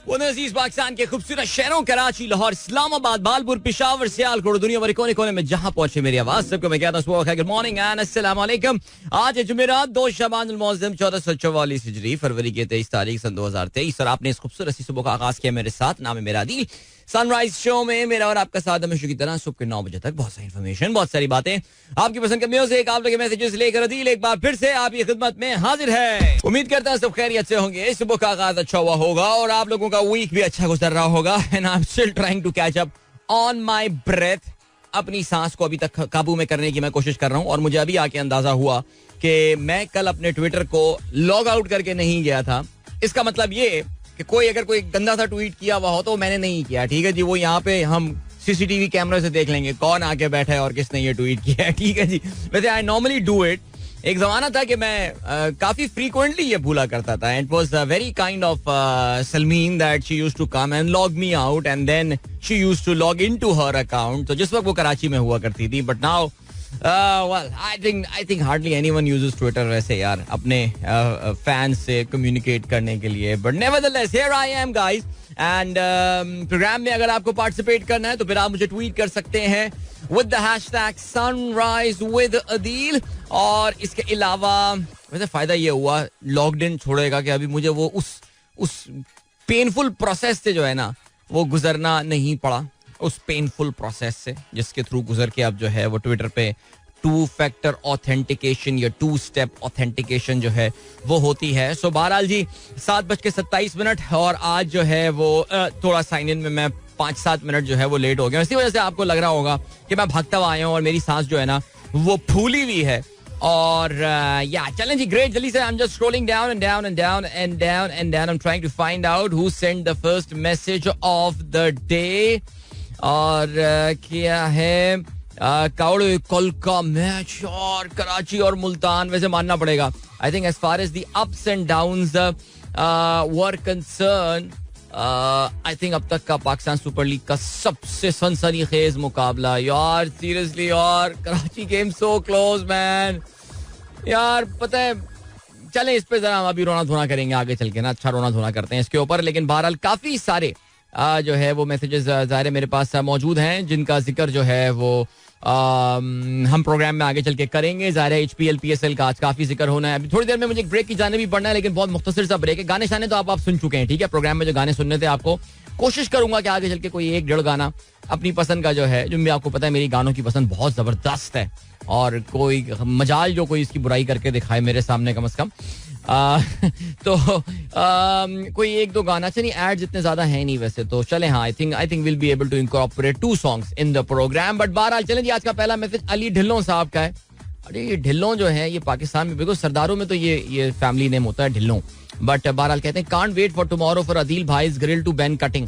वो अजीज पाकिस्तान के खूबसूरत शहरों कराची, लाहौर, इस्लामाबाद, बालपुर, पेशावर, सियालकोट, दुनिया भर कोने कोने में जहां पहुंचे मेरी आवाज सबको मैं कहता हूं गुड मॉर्निंग एंड अस्सलाम वालेकुम। आज है जुमेरात 2 शबानुल मुअज़्ज़म 1444 हिजरी, फरवरी की 23 तारीख सन 2023 और आपने इस खूबसूरत सी सुबह का आगाज किया मेरे साथ। नाम है मेरा आदिल। सनराइज शो में मेरा और आपका साथ हमेशा की तरह सुबह के 9 बजे तक बहुत सारी इन्फॉर्मेशन, बहुत सारी बातें, आपकी पसंद का म्यूजिक, आप लोग के मैसेजेस लेकर अदील एक बार फिर से आपकी खिदमत में हाजिर है। उम्मीद करता हूं सब खैरियत से होंगे, सुबह का आगाज अच्छा हुआ होगा और आप लोगों का वीक भी अच्छा गुजर रहा होगा। And I am still trying to catch up on my breath. अपनी सांस को अभी तक काबू में करने की मैं कोशिश कर रहा हूं और मुझे अभी आके अंदाजा हुआ कि मैं कल अपने ट्विटर को लॉग आउट करके नहीं गया था। इसका मतलब ये कि अगर कोई गंदा सा ट्वीट किया हुआ हो तो मैंने नहीं किया, ठीक है जी। वो यहाँ पे हम सीसीटीवी कैमरे से देख लेंगे कौन आके बैठा है और किसने ये ट्वीट किया है, ठीक है जी। वैसे आई नॉर्मली डू इट। एक जमाना था कि मैं काफी फ्रीक्वेंटली ये भूला करता था। It was very kind of Salmeen that she used to come and log me out and then she used to log into her account. तो जिस वक्त वो कराची में हुआ करती थी, but now well, I think hardly anyone uses Twitter वैसे यार अपने फैंस से कम्युनिकेट करने के लिए। But nevertheless, here I am guys and program में अगर आपको पार्टिसिपेट करना है तो फिर आप मुझे ट्वीट कर सकते हैं with the hashtag sunrise with Adil। और इसके अलावा वैसे फायदा ये हुआ लॉकड इन छोड़ेगा कि अभी मुझे वो उस पेनफुल प्रोसेस से जो है ना वो गुजरना नहीं पड़ा, उस पेनफुल प्रोसेस से जिसके थ्रू गुजर के अब जो है वो ट्विटर पे 2 फैक्टर ऑथेंटिकेशन या 2 स्टेप ऑथेंटिकेशन जो है वो होती है। सो बहरहाल जी 7:27 और आज जो है वो थोड़ा साइन इन में मैं 5-7 मिनट जो है वो लेट हो गया। इसी वजह से आपको लग रहा होगा कि मैं भागता हुआ आया हूँ और मेरी सांस जो है ना वो फूली हुई है। और या चलें जी, ग्रेट। जल्दी से I am just scrolling down and down and down and down and down. I am trying to find out who sent the first message of the day. और क्या है कल का मैच और कराची और मुल्तान वैसे मानना पड़ेगा। I think as far as the ups and downs were concerned, I think अब तक का पाकिस्तान सुपर लीग का सबसे सनसनीखेज मुकाबला यार। सीरियसली यार, Karachi game so close man यार। पता है, चले इस पे जरा हम अभी रोना धोना करेंगे आगे चल के ना, अच्छा रोना धोना करते हैं इसके ऊपर। लेकिन बहरहाल काफी सारे जो है वो मैसेजेस ज़ाहिर मेरे पास मौजूद हैं जिनका जिक्र जो है वो हम प्रोग्राम में आगे चल के करेंगे। ज़ाहिर है HPL PSL का आज काफ़ी जिक्र होना है। अभी थोड़ी देर में मुझे एक ब्रेक की जाने भी पड़ना है, लेकिन बहुत मुख्तसर सा ब्रेक है। गाने शाने तो आप सुन चुके हैं, ठीक है। प्रोग्राम में जो गाने सुनने थे आपको कोशिश करूंगा कि आगे चल के कोई 1-1.5 गाना अपनी पसंद का जो है, जो मैं आपको पता है मेरी गानों की पसंद बहुत ज़बरदस्त है और कोई मजाल जो कोई इसकी बुराई करके दिखाए मेरे सामने कम से कम। तो कोई 1-2 गाना, चलिए एड्स इतने ज्यादा है नहीं वैसे तो चले। हाँ, I think will be able to incorporate 2 songs in the program. But बहरहाल चलें जी, आज का पहला मैसेज अली ढिल्लों साहब का है। अरे ये ढिल्लों जो है ये पाकिस्तान में बिल्कुल सरदारों में तो ये फैमिली नेम होता है ढिल्लों। बट बहरहाल कहते हैं can't wait for tomorrow for Adeel भाईज ग्रिल टू बैन कटिंग।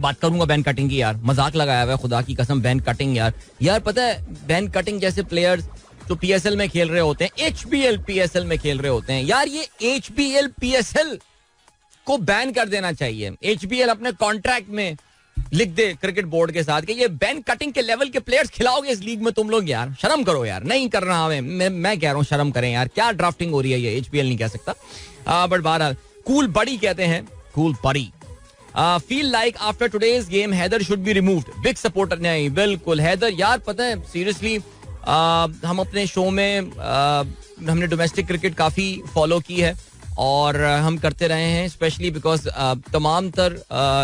बात करूंगा बैन कटिंग की यार, मजाक लगाया हुआ है खुदा की कसम। बैन कटिंग यार पता है बैन कटिंग जैसे प्लेयर्स जो PSL में खेल रहे होते हैं, HPL PSL में खेल रहे होते हैं यार, ये HPL PSL को बैन कर देना चाहिए। HPL अपने कॉन्ट्रैक्ट में लिख दे क्रिकेट बोर्ड के साथ कि ये बैन कटिंग के लेवल के प्लेयर्स खिलाओगे इस लीग में तुम लोग। यार शर्म करो यार, नहीं कर रहा मैं कह रहा हूँ शर्म करें यार। क्या ड्राफ्टिंग हो रही है ये, HPL नहीं कह सकता। बट बहरहाल कूल बड़ी कहते हैं, कूल बड़ी। Feel like after today's game Haider should be removed, big supporter. नहीं बिल्कुल हैदर यार, पता है सीरियसली हम अपने शो में हमने डोमेस्टिक क्रिकेट काफ़ी फॉलो की है और हम करते रहे हैं, स्पेशली बिकॉज तमाम तर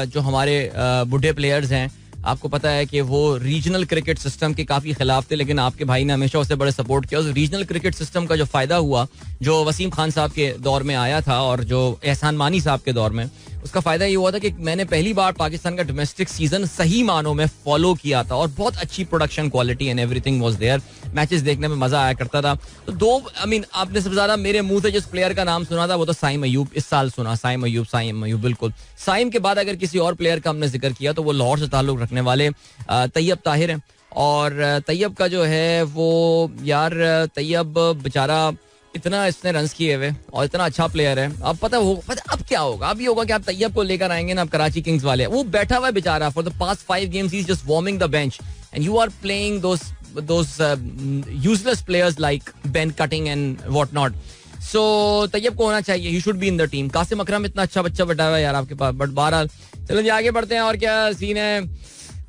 जो हमारे बूढ़े प्लेयर्स हैं, आपको पता है कि वो रीजनल क्रिकेट सिस्टम के काफ़ी खिलाफ थे, लेकिन आपके भाई ने हमेशा उसे बड़े सपोर्ट किया। उस रीजनल क्रिकेट सिस्टम का जो फ़ायदा हुआ जो वसीम खान साहब के दौर में आया था और जो एहसान मानी साहब के दौर में, उसका फायदा ये हुआ था कि मैंने पहली बार पाकिस्तान का डोमेस्टिक सीजन सही मानों में फॉलो किया था और बहुत अच्छी production quality and everything was there. Matches देखने में मजा आया करता था। तो आपने सबसे ज्यादा मेरे मुंह से जिस प्लेयर का नाम सुना था वो तो साइम अयूब। इस साल सुना साइम अयूब बिल्कुल। साइम के बाद अगर किसी और प्लेयर का हमने जिक्र किया तो वो लाहौर से ताल्लुक रखने वाले तैयब ताहिर हैं। और तैयब का जो है वो यार, तैयब बेचारा इतना इसने रन्स किए हुए और इतना अच्छा प्लेयर है। अब पता अब क्या होगा, अभी होगा कि आप तैयब को लेकर आएंगे ना, अब कराची किंग्स वाले, वो बैठा हुआ है बेचारा for the past 5 games he is just warming the bench and you are playing those useless players like Ben Cutting and what not. So Tayyab को होना चाहिए, he should be in the team. Qasim Akram इतना अच्छा बच्चा बैठा हुआ है यार आपके पास, बट बहरहाल चलो जी आगे बढ़ते हैं. और क्या सीन है.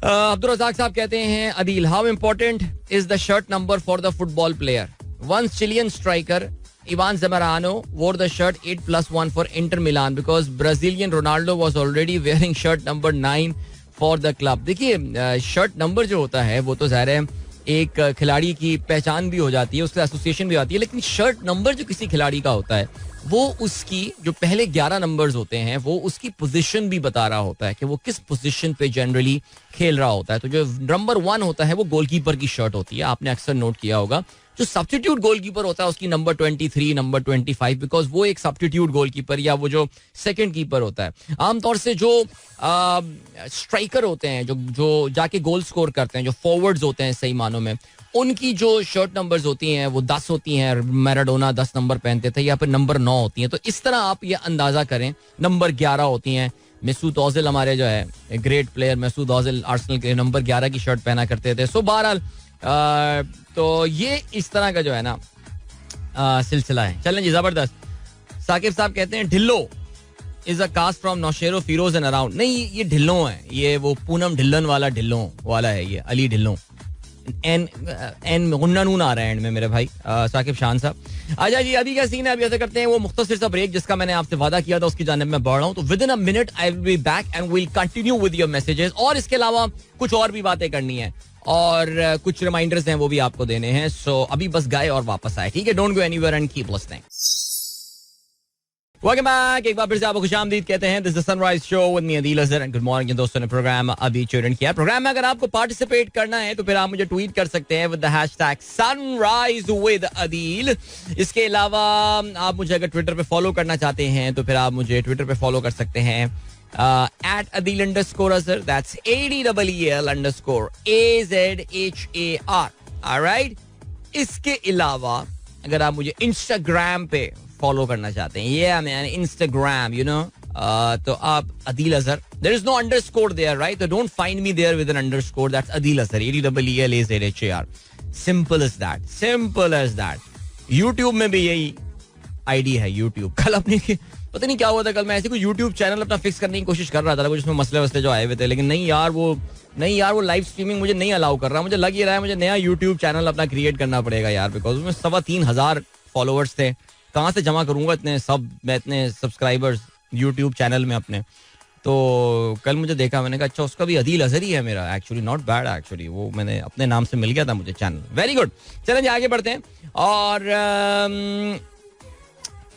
अब्दुल रज़ाक साहब कहते हैं, Adeel, how important is the shirt number for the football player? Once Chilean striker Ivan Zamorano wore the shirt 8+1 for Inter Milan because Brazilian Ronaldo was already wearing shirt number 9 for the club. देखिए shirt number जो होता है वो तो ज़ाहिर है एक खिलाड़ी की पहचान भी हो जाती है, उससे एसोसिएशन भी आती है, लेकिन शर्ट नंबर जो किसी खिलाड़ी का होता है वो उसकी जो पहले 11 नंबर्स होते हैं वो उसकी पोजीशन भी बता रहा होता है कि वो किस पोजीशन पे जनरली खेल रहा होता है. तो जो नंबर 1 होता है वो गोलकीपर की शर्ट होती है, आपने अक्सर नोट किया होगा. जो सब्स्टिट्यूट गोलकीपर होता है उसकी नंबर 23, नंबर 25, बिकॉज वो एक सब्स्टिट्यूट गोलकीपर या वो जो सेकंड कीपर होता है. आमतौर से जो स्ट्राइकर होते हैं जो जाके गोल स्कोर करते हैं, जो फॉरवर्ड्स होते हैं सही मानों में, उनकी जो शर्ट नंबर्स होती हैं वो 10 होती हैं. मैराडोना 10 नंबर पहनते थे, या फिर नंबर 9 होती हैं. तो इस तरह आप ये अंदाजा करें. नंबर 11 होती हैं. मेसूत ओजिल हमारे जो है ग्रेट प्लेयर मेसूत ओजिल आर्सेनल के नंबर 11 की शर्ट पहना करते थे. सो बहरहाल तो ये इस तरह का जो है ना सिलसिला है. चलें जी, जबरदस्त. साकिब साहब कहते हैं Dhillon is a caste from Naushero Feroze and around. नहीं, ये ढिल्लो है, ये वो पूनम ढिल्लन वाला ढिल्लो वाला है, ये अली ढिल्लो. एन गुन्ना नून आ रहा है एंड में मेरे भाई साकिब शान साहब. अच्छा जी, अभी क्या सीन है, अभी ऐसा करते हैं वो मुख्तसर सा ब्रेक जिसका मैंने आपसे वादा किया था उसकी जानिब में बढ़ रहा हूँ. तो with in a minute I will be back and will continue with your messages. और इसके अलावा कुछ और भी बातें करनी है और कुछ रिमाइंडर्स हैं वो भी आपको देने हैं. सो अभी बस गाए और वापस आए, ठीक है? Don't go anywhere and keep listening. Welcome back. एक बार फिर से आपको खुशामदीद कहते हैं. This is the sunrise show with me Adeel Azhar and good morning. दोस्तों ने प्रोग्राम अभी ट्यून किया. प्रोग्राम में अगर आपको पार्टिसिपेट करना है तो फिर आप मुझे ट्वीट कर सकते हैं with the hashtag sunrise with Adeel. इसके अलावा आप मुझे अगर ट्विटर पे फॉलो करना चाहते हैं तो फिर आप मुझे ट्विटर पे फॉलो कर सकते हैं at Adil_Azhar. That's ADEL_AZHAR. Alright. इसके अलावा अगर आप मुझे इंस्टाग्राम पे फॉलो करना चाहते हैं, yeah man, Instagram, you know, तो आप Adil Azhar. There is no underscore there, right? So don't find me there with an underscore. That's Adil Azhar. ADELAZHAR. Simple as that. Simple as that. YouTube में भी यही ID है. YouTube कल अपनी पता नहीं क्या हुआ था, कल मैं ऐसे कोई YouTube चैनल अपना फिक्स करने की कोशिश कर रहा था, कुछ उसमें मसले वसले जो आए हुए थे, लेकिन नहीं यार वो लाइव स्ट्रीमिंग मुझे नहीं अलाउ कर रहा. मुझे लग ही रहा है मुझे नया YouTube चैनल अपना क्रिएट करना पड़ेगा यार, बिकॉज उसमें 3,500 फॉलोअर्स थे. कहाँ से जमा करूंगा इतने सब्सक्राइबर्स YouTube चैनल में अपने. तो कल मुझे देखा, मैंने कहा अच्छा उसका भी अदील अज़हर ही है मेरा. एक्चुअली नॉट बैड, एक्चुअली वो मैंने अपने नाम से मिल गया था मुझे चैनल. Very good. चलें आगे बढ़ते हैं. और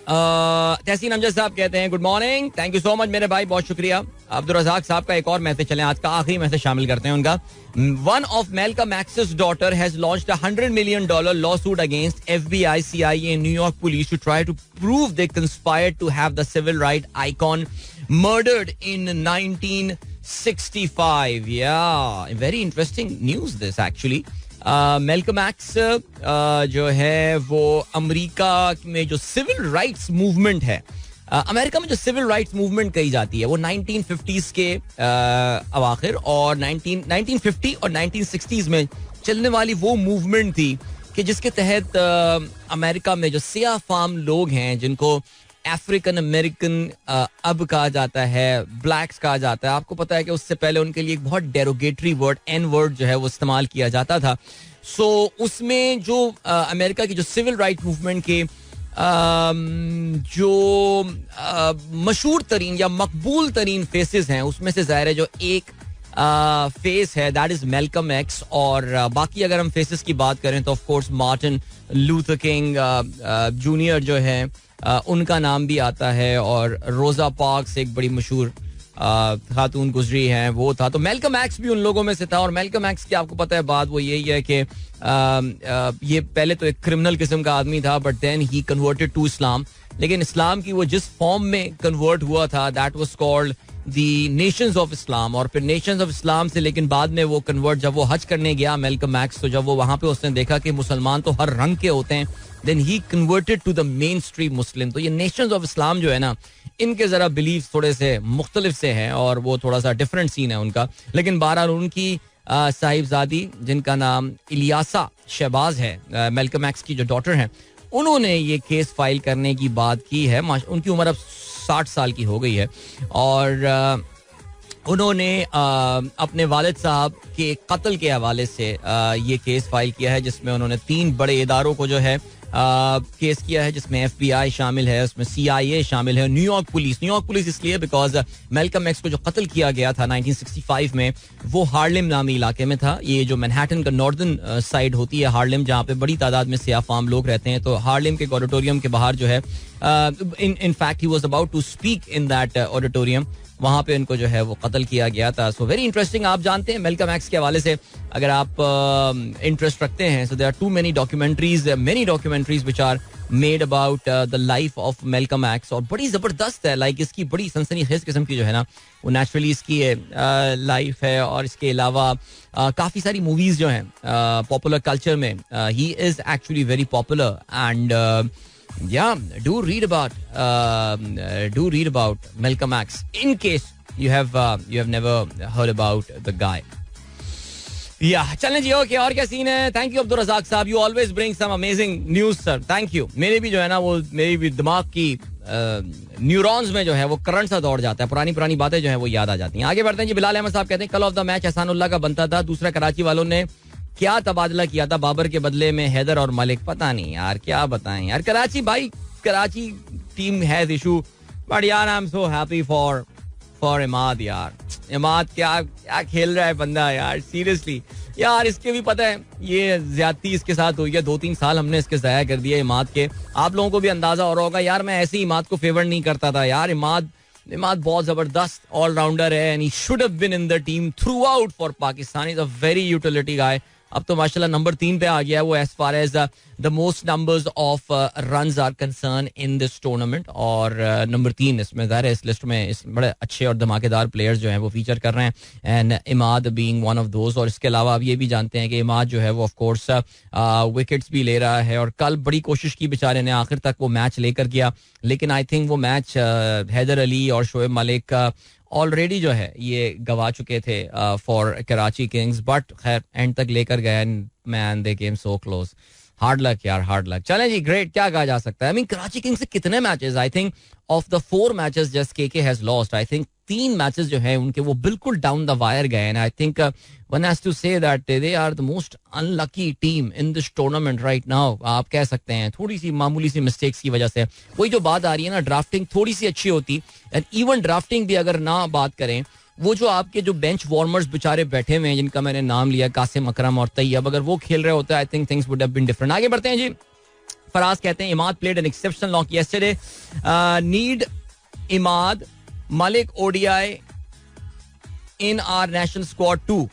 तहसीन अमजद साहब कहते हैं good morning, thank you so much मेरे भाई, बहुत शुक्रिया. अब्दुल रज़ाक साहब का एक और मैसेज, चलें आज का आखिरी मैसेज शामिल करते हैं उनका. One of Malcolm X's daughter has launched $100 million lawsuit against FBI, CIA and New York police to try to prove they conspired to have the civil rights icon murdered in 1965. Yeah, very interesting news this actually. Malcolm x जो है वो America में जो civil rights movement है, America में जो civil rights movement कही जाती है वो 1950s के अवाखिर और 1950 और 1960s में चलने वाली वो मूवमेंट थी कि जिसके तहत अमेरिका में जो सियाह फार्म लोग हैं जिनको अफ्रीकन अमेरिकन अब कहा जाता है, ब्लैक्स कहा जाता है. आपको पता है कि उससे पहले उनके लिए एक बहुत डेरोगेटरी वर्ड एन वर्ड जो है वो इस्तेमाल किया जाता था. सो उसमें जो अमेरिका की जो सिविल राइट मूवमेंट के जो मशहूर तरीन या मकबूल तरीन फेसेस हैं उसमें से ज़ाहिर है जो एक फेस है दैट इज मेलकम एक्स. और बाकी अगर हम फेसेस की बात करें तो of course Martin Luther king junior जो है उनका नाम भी आता है, और रोजा पार्क्स एक बड़ी मशहूर खातून गुजरी हैं वो था. तो मेलकम एक्स भी उन लोगों में से था. और मेलकम एक्स की आपको पता है बात वो यही है कि ये पहले तो एक क्रिमिनल किस्म का आदमी था, but then he converted to Islam. लेकिन इस्लाम की वो जिस फॉर्म में कन्वर्ट हुआ था that was called the Nations of Islam. और फिर नेशंस ऑफ इस्लाम से लेकिन बाद में वो कन्वर्ट, जब वो हज करने गया मेलकम एक्स, तो जब वो वहां पे उसने देखा कि मुसलमान तो हर रंग के होते हैं, then he converted to the mainstream Muslim. तो ये नेशंस ऑफ इस्लाम जो है ना, इनके जरा बिलीफ थोड़े से मुख्तलिफ से हैं और वो थोड़ा सा डिफरेंट सीन है उनका. लेकिन बहरहाल उनकी साहिबजादी जिनका नाम इलियासा शहबाज है, मेलकम एक्स की जो डॉटर हैं, उन्होंने ये केस फाइल करने की बात की है. उनकी उम्र अब 60 साल की हो गई है और उन्होंने अपने वालिद साहब के कत्ल के हवाले से ये केस फाइल किया है, जिसमें उन्होंने 3 बड़े इदारों को जो है केस किया है, जिसमें FBI शामिल है, उसमें CIA शामिल है, न्यूयॉर्क पुलिस इसलिए बिकॉज मैल्कम एक्स को जो कत्ल किया गया था 1965 में, वो हार्लेम नामी इलाके में था. ये जो मैनहट्टन का नॉर्दर्न साइड होती है हार्लेम, जहाँ पे बड़ी तादाद में सियाह फाम लोग रहते हैं. तो हार्लेम के ऑडिटोरियम के बाहर जो है in fact he was about to speak in that auditorium, वहां पे उनको जो है वो कत्ल किया गया था. So very interesting. आप जानते हैं मैल्कम एक्स के हवाले से अगर आप इंटरेस्ट रखते हैं, so there are many documentaries which are made about the life of Malcolm X, और बड़ी जबरदस्त है. लाइक इसकी बड़ी सनसनीखेज किस्म की जो है ना वो नेचुरली इसकी लाइफ है. और इसके अलावा काफी सारी मूवीज जो हैं पॉपुलर कल्चर में, he is actually very popular and yeah, do read about Malcolm X in case you have never heard about the guy. चलें जी. ओके, और क्या सीन है. थैंक यू अब्दुल रज़ाक साहब, you always bring some amazing news sir. Thank you. मेरे भी जो है ना वो मेरी भी दिमाग की न्यूरॉन्स में जो है वो करंट सा दौड़ जाता है, पुरानी बातें जो है वो याद आ जाती हैं. आगे बढ़ते हैं जी. बिलाल अहमद साहब कहते हैं कल ऑफ द मैच एहसानुल्लाह का बनता था, दूसरा कराची वालों ने क्या तबादला किया था बाबर के बदले में हैदर और मलिक. पता नहीं यार, क्या बताएं यार. Karachi team has issue, but यार I am so happy for Imad. यार इमाद क्या खेल रहा है बंदा यार, सीरियसली यार. इसके भी पता है ये ज्यादती इसके साथ हुई है, 2-3 साल हमने इसके ज़ाया कर दिया इमाद के. आप लोगों को भी अंदाजा हो रहा होगा यार, मैं ऐसे ही इमाद को फेवर नहीं करता था यार. इमाद बहुत जबरदस्त ऑलराउंडर है and he should have been in the team throughout for Pakistan. Is a very utility guy. अब तो माशाल्लाह नंबर 3 पे आ गया है वो as far as the most numbers of runs are concern in this tournament. और number 3 इसमें ज़ाहिर है इस लिस्ट में इस बड़े अच्छे और धमाकेदार प्लेयर्स जो हैं वो फीचर कर रहे हैं, and Imad being one of those. और इसके अलावा आप ये भी जानते हैं कि इमाद जो है वो ऑफ कोर्स विकेट्स भी ले रहा है, और कल बड़ी कोशिश की बेचारे ने, आखिर तक वो मैच लेकर गया, लेकिन आई थिंक वो मैच हैदर अली और शोएब मलिक का ऑलरेडी जो है ये गवा चुके थे फॉर कराची किंग्स. बट खैर एंड तक लेकर गए, man they came so close. Hard luck यार, हार्ड लक. चलें जी, ग्रेट. क्या कहा जा सकता है. आई मीन कराची किंग्स से कितने matches, I think of the 4 matches just KK has lost, I think 3 matches जो है उनके वो बिल्कुल डाउन द वायर गए. And I think one has to say that they are the most unlucky team in this tournament right now. आप कह सकते हैं थोड़ी सी मामूली सी मिस्टेक्स की वजह से. वही जो बात आ रही है ना, ड्राफ्टिंग थोड़ी सी अच्छी होती, एंड इवन ड्राफ्टिंग भी अगर ना बात करें, वो जो आपके जो बेंच वार्मर्स बेचारे बैठे हुए हैं जिनका मैंने नाम लिया, कासिम अकरम और तैयब, अगर वो खेल रहे होते I think things would have been different. आगे बढ़ते हैं जी. फराज कहते हैं Imad played an exceptional knock yesterday, need Imad Malik ODI in our national squad too.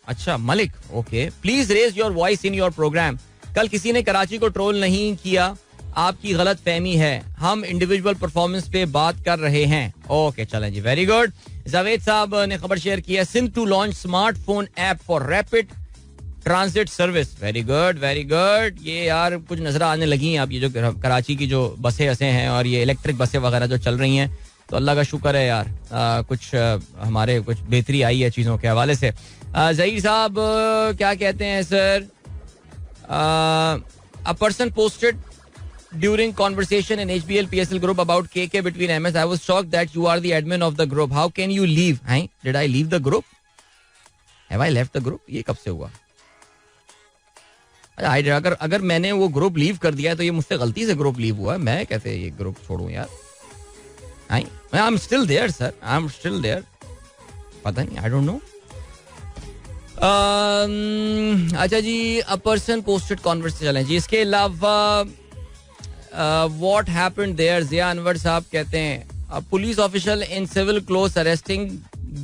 अच्छा Malik, okay. Please raise your voice in your program. कल किसी ने कराची को ट्रोल नहीं किया, आपकी गलत फहमी है, हम इंडिविजुअल परफॉर्मेंस पे बात कर रहे हैं. ओके चलें जी, वेरी गुड. जावेद साहब ने खबर शेयर किया, Sindh to launch smartphone app for rapid transit service. Very good, very good. ये यार कुछ नजर आने लगी हैं. आप ये जो कराची की जो बसें हैं और ये इलेक्ट्रिक बसें वगैरह जो चल रही हैं, तो अल्लाह का शुक्र है यार, कुछ हमारे कुछ बेहतरी आई है चीज़ों के हवाले से. ज़हीर साहब क्या कहते हैं sir, a person posted during conversation in HBL PSL group about KK between MS. I was shocked that you are the admin of the group. How can you leave? Did I leave the group? Have I left the group? ये कब से हुआ? अगर मैंने वो group leave कर दिया है तो ये मुझसे गलती से ग्रुप लीव हुआ है. मैं कैसे ये ग्रुप छोड़ूं यार. I'm still there, sir. I'm still there. पता नहीं, I don't know. अच्छा जी, a person posted conversation चलें जी. इसके अलावा what happened there? Zia Anwar साहब कहते हैं, a police official in civil clothes arresting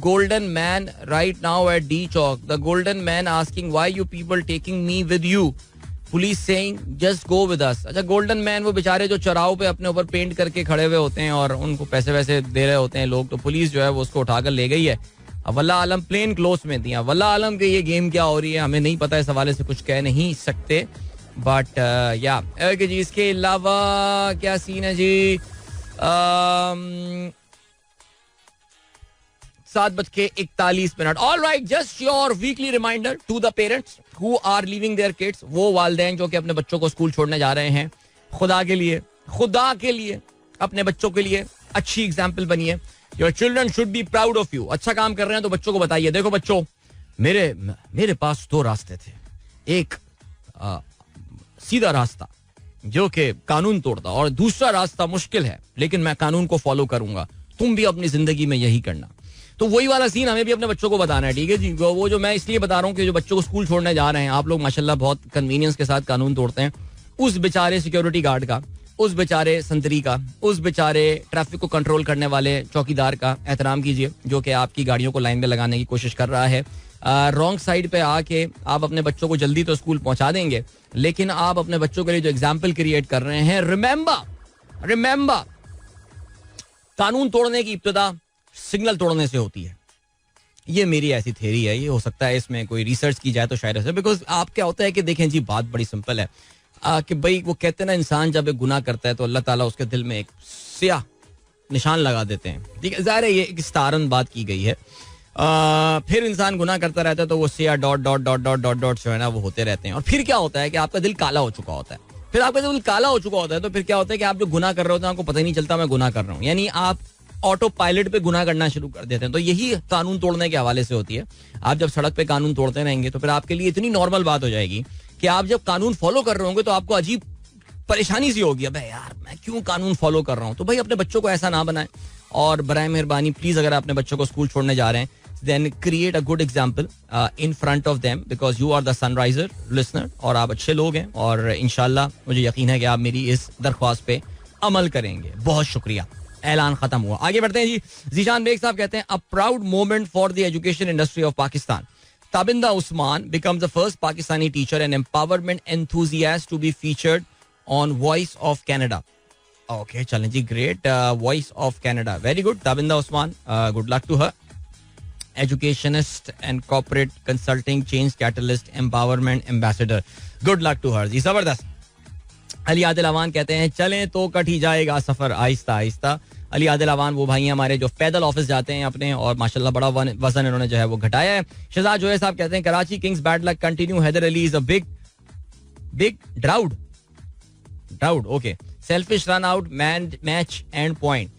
golden man right now at D Chowk. The golden man asking why you people taking me with you. Police saying just go with us. अच्छा, golden man वो बेचारे जो चौराहों पे अपने ऊपर paint करके खड़े हुए होते हैं और उनको पैसे वैसे दे रहे होते हैं लोग, तो पुलिस जो है वो उसको उठाकर ले गई है. अब वल्लाह आलम प्लेन क्लोथ में थी. वल्लाह आलम के ये गेम क्या हो रही है हमें नहीं पता, इस हवाले से कुछ कह नहीं सकते. बट या जी, इसके अलावा क्या सीन है जी. 7:41. All right, just your weekly reminder to the parents who are leaving their kids. वो वालिदैन जो कि अपने बच्चों को स्कूल छोड़ने जा रहे हैं, खुदा के लिए अपने बच्चों के लिए अच्छी एग्जाम्पल बनिए. Your children should be proud of you. अच्छा काम कर रहे हैं तो बच्चों को बताइए, देखो बच्चों, मेरे पास 2 रास्ते थे. एक सीधा रास्ता जो कि कानून तोड़ता, और दूसरा रास्ता मुश्किल है लेकिन मैं कानून को फॉलो करूंगा. तुम भी अपनी जिंदगी में यही करना. तो वही वाला सीन हमें भी अपने बच्चों को बताना है. ठीक है जी. वो जो मैं इसलिए बता रहा हूँ कि जो बच्चों को स्कूल छोड़ने जा रहे हैं, आप लोग माशाल्लाह बहुत कन्वीनियंस के साथ कानून तोड़ते हैं. उस बेचारे सिक्योरिटी गार्ड का, उस बेचारे संतरी का, उस बेचारे ट्रैफिक को कंट्रोल करने वाले चौकीदार का एहतराम कीजिए जो कि आपकी गाड़ियों को लाइन में लगाने की कोशिश कर रहा है. रॉन्ग साइड पे आके आप अपने बच्चों को जल्दी तो स्कूल पहुंचा देंगे, लेकिन आप अपने बच्चों के लिए जो एग्जाम्पल क्रिएट कर रहे हैं, रिमेंबर कानून तोड़ने की इब्तिदा सिग्नल तोड़ने से होती है. ये मेरी ऐसी थ्योरी है. ये हो सकता है इसमें कोई रिसर्च की जाए तो शायद ऐसे, बिकॉज आप क्या होता है कि देखें जी, बात बड़ी सिंपल है कि भाई वो कहते हैं ना, इंसान जब एक गुनाह करता है तो अल्लाह ताला उसके दिल में एक स्याह निशान लगा देते हैं. ठीक है, ज़ाहिर है ये एक इस्तारन बात की गई है. फिर इंसान गुनाह करता रहता है तो वो स्याह dot dot dot dot dot dot जो है ना वो होते रहते हैं. और फिर क्या होता है कि आपका दिल काला हो चुका होता है. फिर आपका दिल काला हो चुका होता है तो फिर क्या होता है कि आप जो गुनाह कर रहे होते हैं आपको पता ही नहीं चलता मैं गुनाह कर रहा हूँ. यानी आप ऑटो पायलट पे गुनाह करना शुरू कर देते हैं. तो यही कानून तोड़ने के हवाले से होती है. आप जब सड़क पे कानून तोड़ते रहेंगे तो फिर आपके लिए इतनी नॉर्मल बात हो जाएगी कि आप जब कानून फॉलो कर रहे होंगे तो आपको अजीब परेशानी सी होगी, अबे यार मैं क्यों कानून फॉलो कर रहा हूँ. तो भाई अपने बच्चों को ऐसा ना बनाएं. और बराए मेहरबानी प्लीज, अगर अपने बच्चों को स्कूल छोड़ने जा रहे हैं, then create a good example in front of them, because you are the sunriser listener और आप अच्छे लोग हैं. और इंशाल्लाह मुझे यकीन है कि आप मेरी इस दरख्वास्त पे अमल करेंगे. बहुत शुक्रिया. ऐलान खत्म हुआ. आगे बढ़ते हैं जी. जीशान बेग साहब कहते हैं, a proud moment for the education industry of Pakistan. Tabinda Usman becomes the first Pakistani teacher and empowerment enthusiast to be featured on Voice of Canada. Okay, चलें जी, great. Voice of Canada, very good. Tabinda Usman, good luck to her. Educationist and corporate consulting, change catalyst, empowerment ambassador. Good luck to her. जी जबरदस्त. अली आदिल अवान कहते हैं, चलें तो cut ही जाएगा सफर आहिस्ता आहिस्ता. अली आदिल अवान वो भाई हैं हमारे जो पैदल ऑफिस जाते हैं अपने, और माशाल्लाह बड़ा वजन इन्होंने जो है वो घटाया है. शहजाद जोए साहब कहते हैं, Karachi Kings bad luck continue, Haider Ali is a big drought. Okay, selfish run out match and point.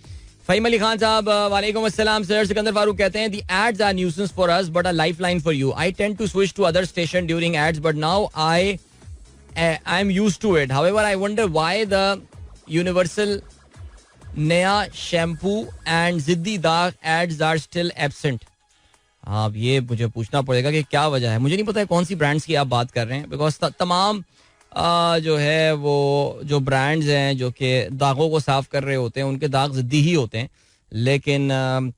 Faheem Ali Khan साहब वालेकुम अस्सलाम सर. सिकंदर फारूक कहते हैं, the ads are nuisance for us but a lifeline for you. I tend to switch to other station during ads but now I am used to it. However, I wonder why the universal नया shampoo and जिद्दी दाग ads are still absent. अब ये मुझे पूछना पड़ेगा कि क्या वजह है. मुझे नहीं पता है कौन सी ब्रांड्स की आप बात कर रहे हैं, बिकॉज तमाम जो है वो जो ब्रांड्स हैं जो कि दागों को साफ कर रहे होते हैं उनके दाग जिद्दी ही होते हैं, लेकिन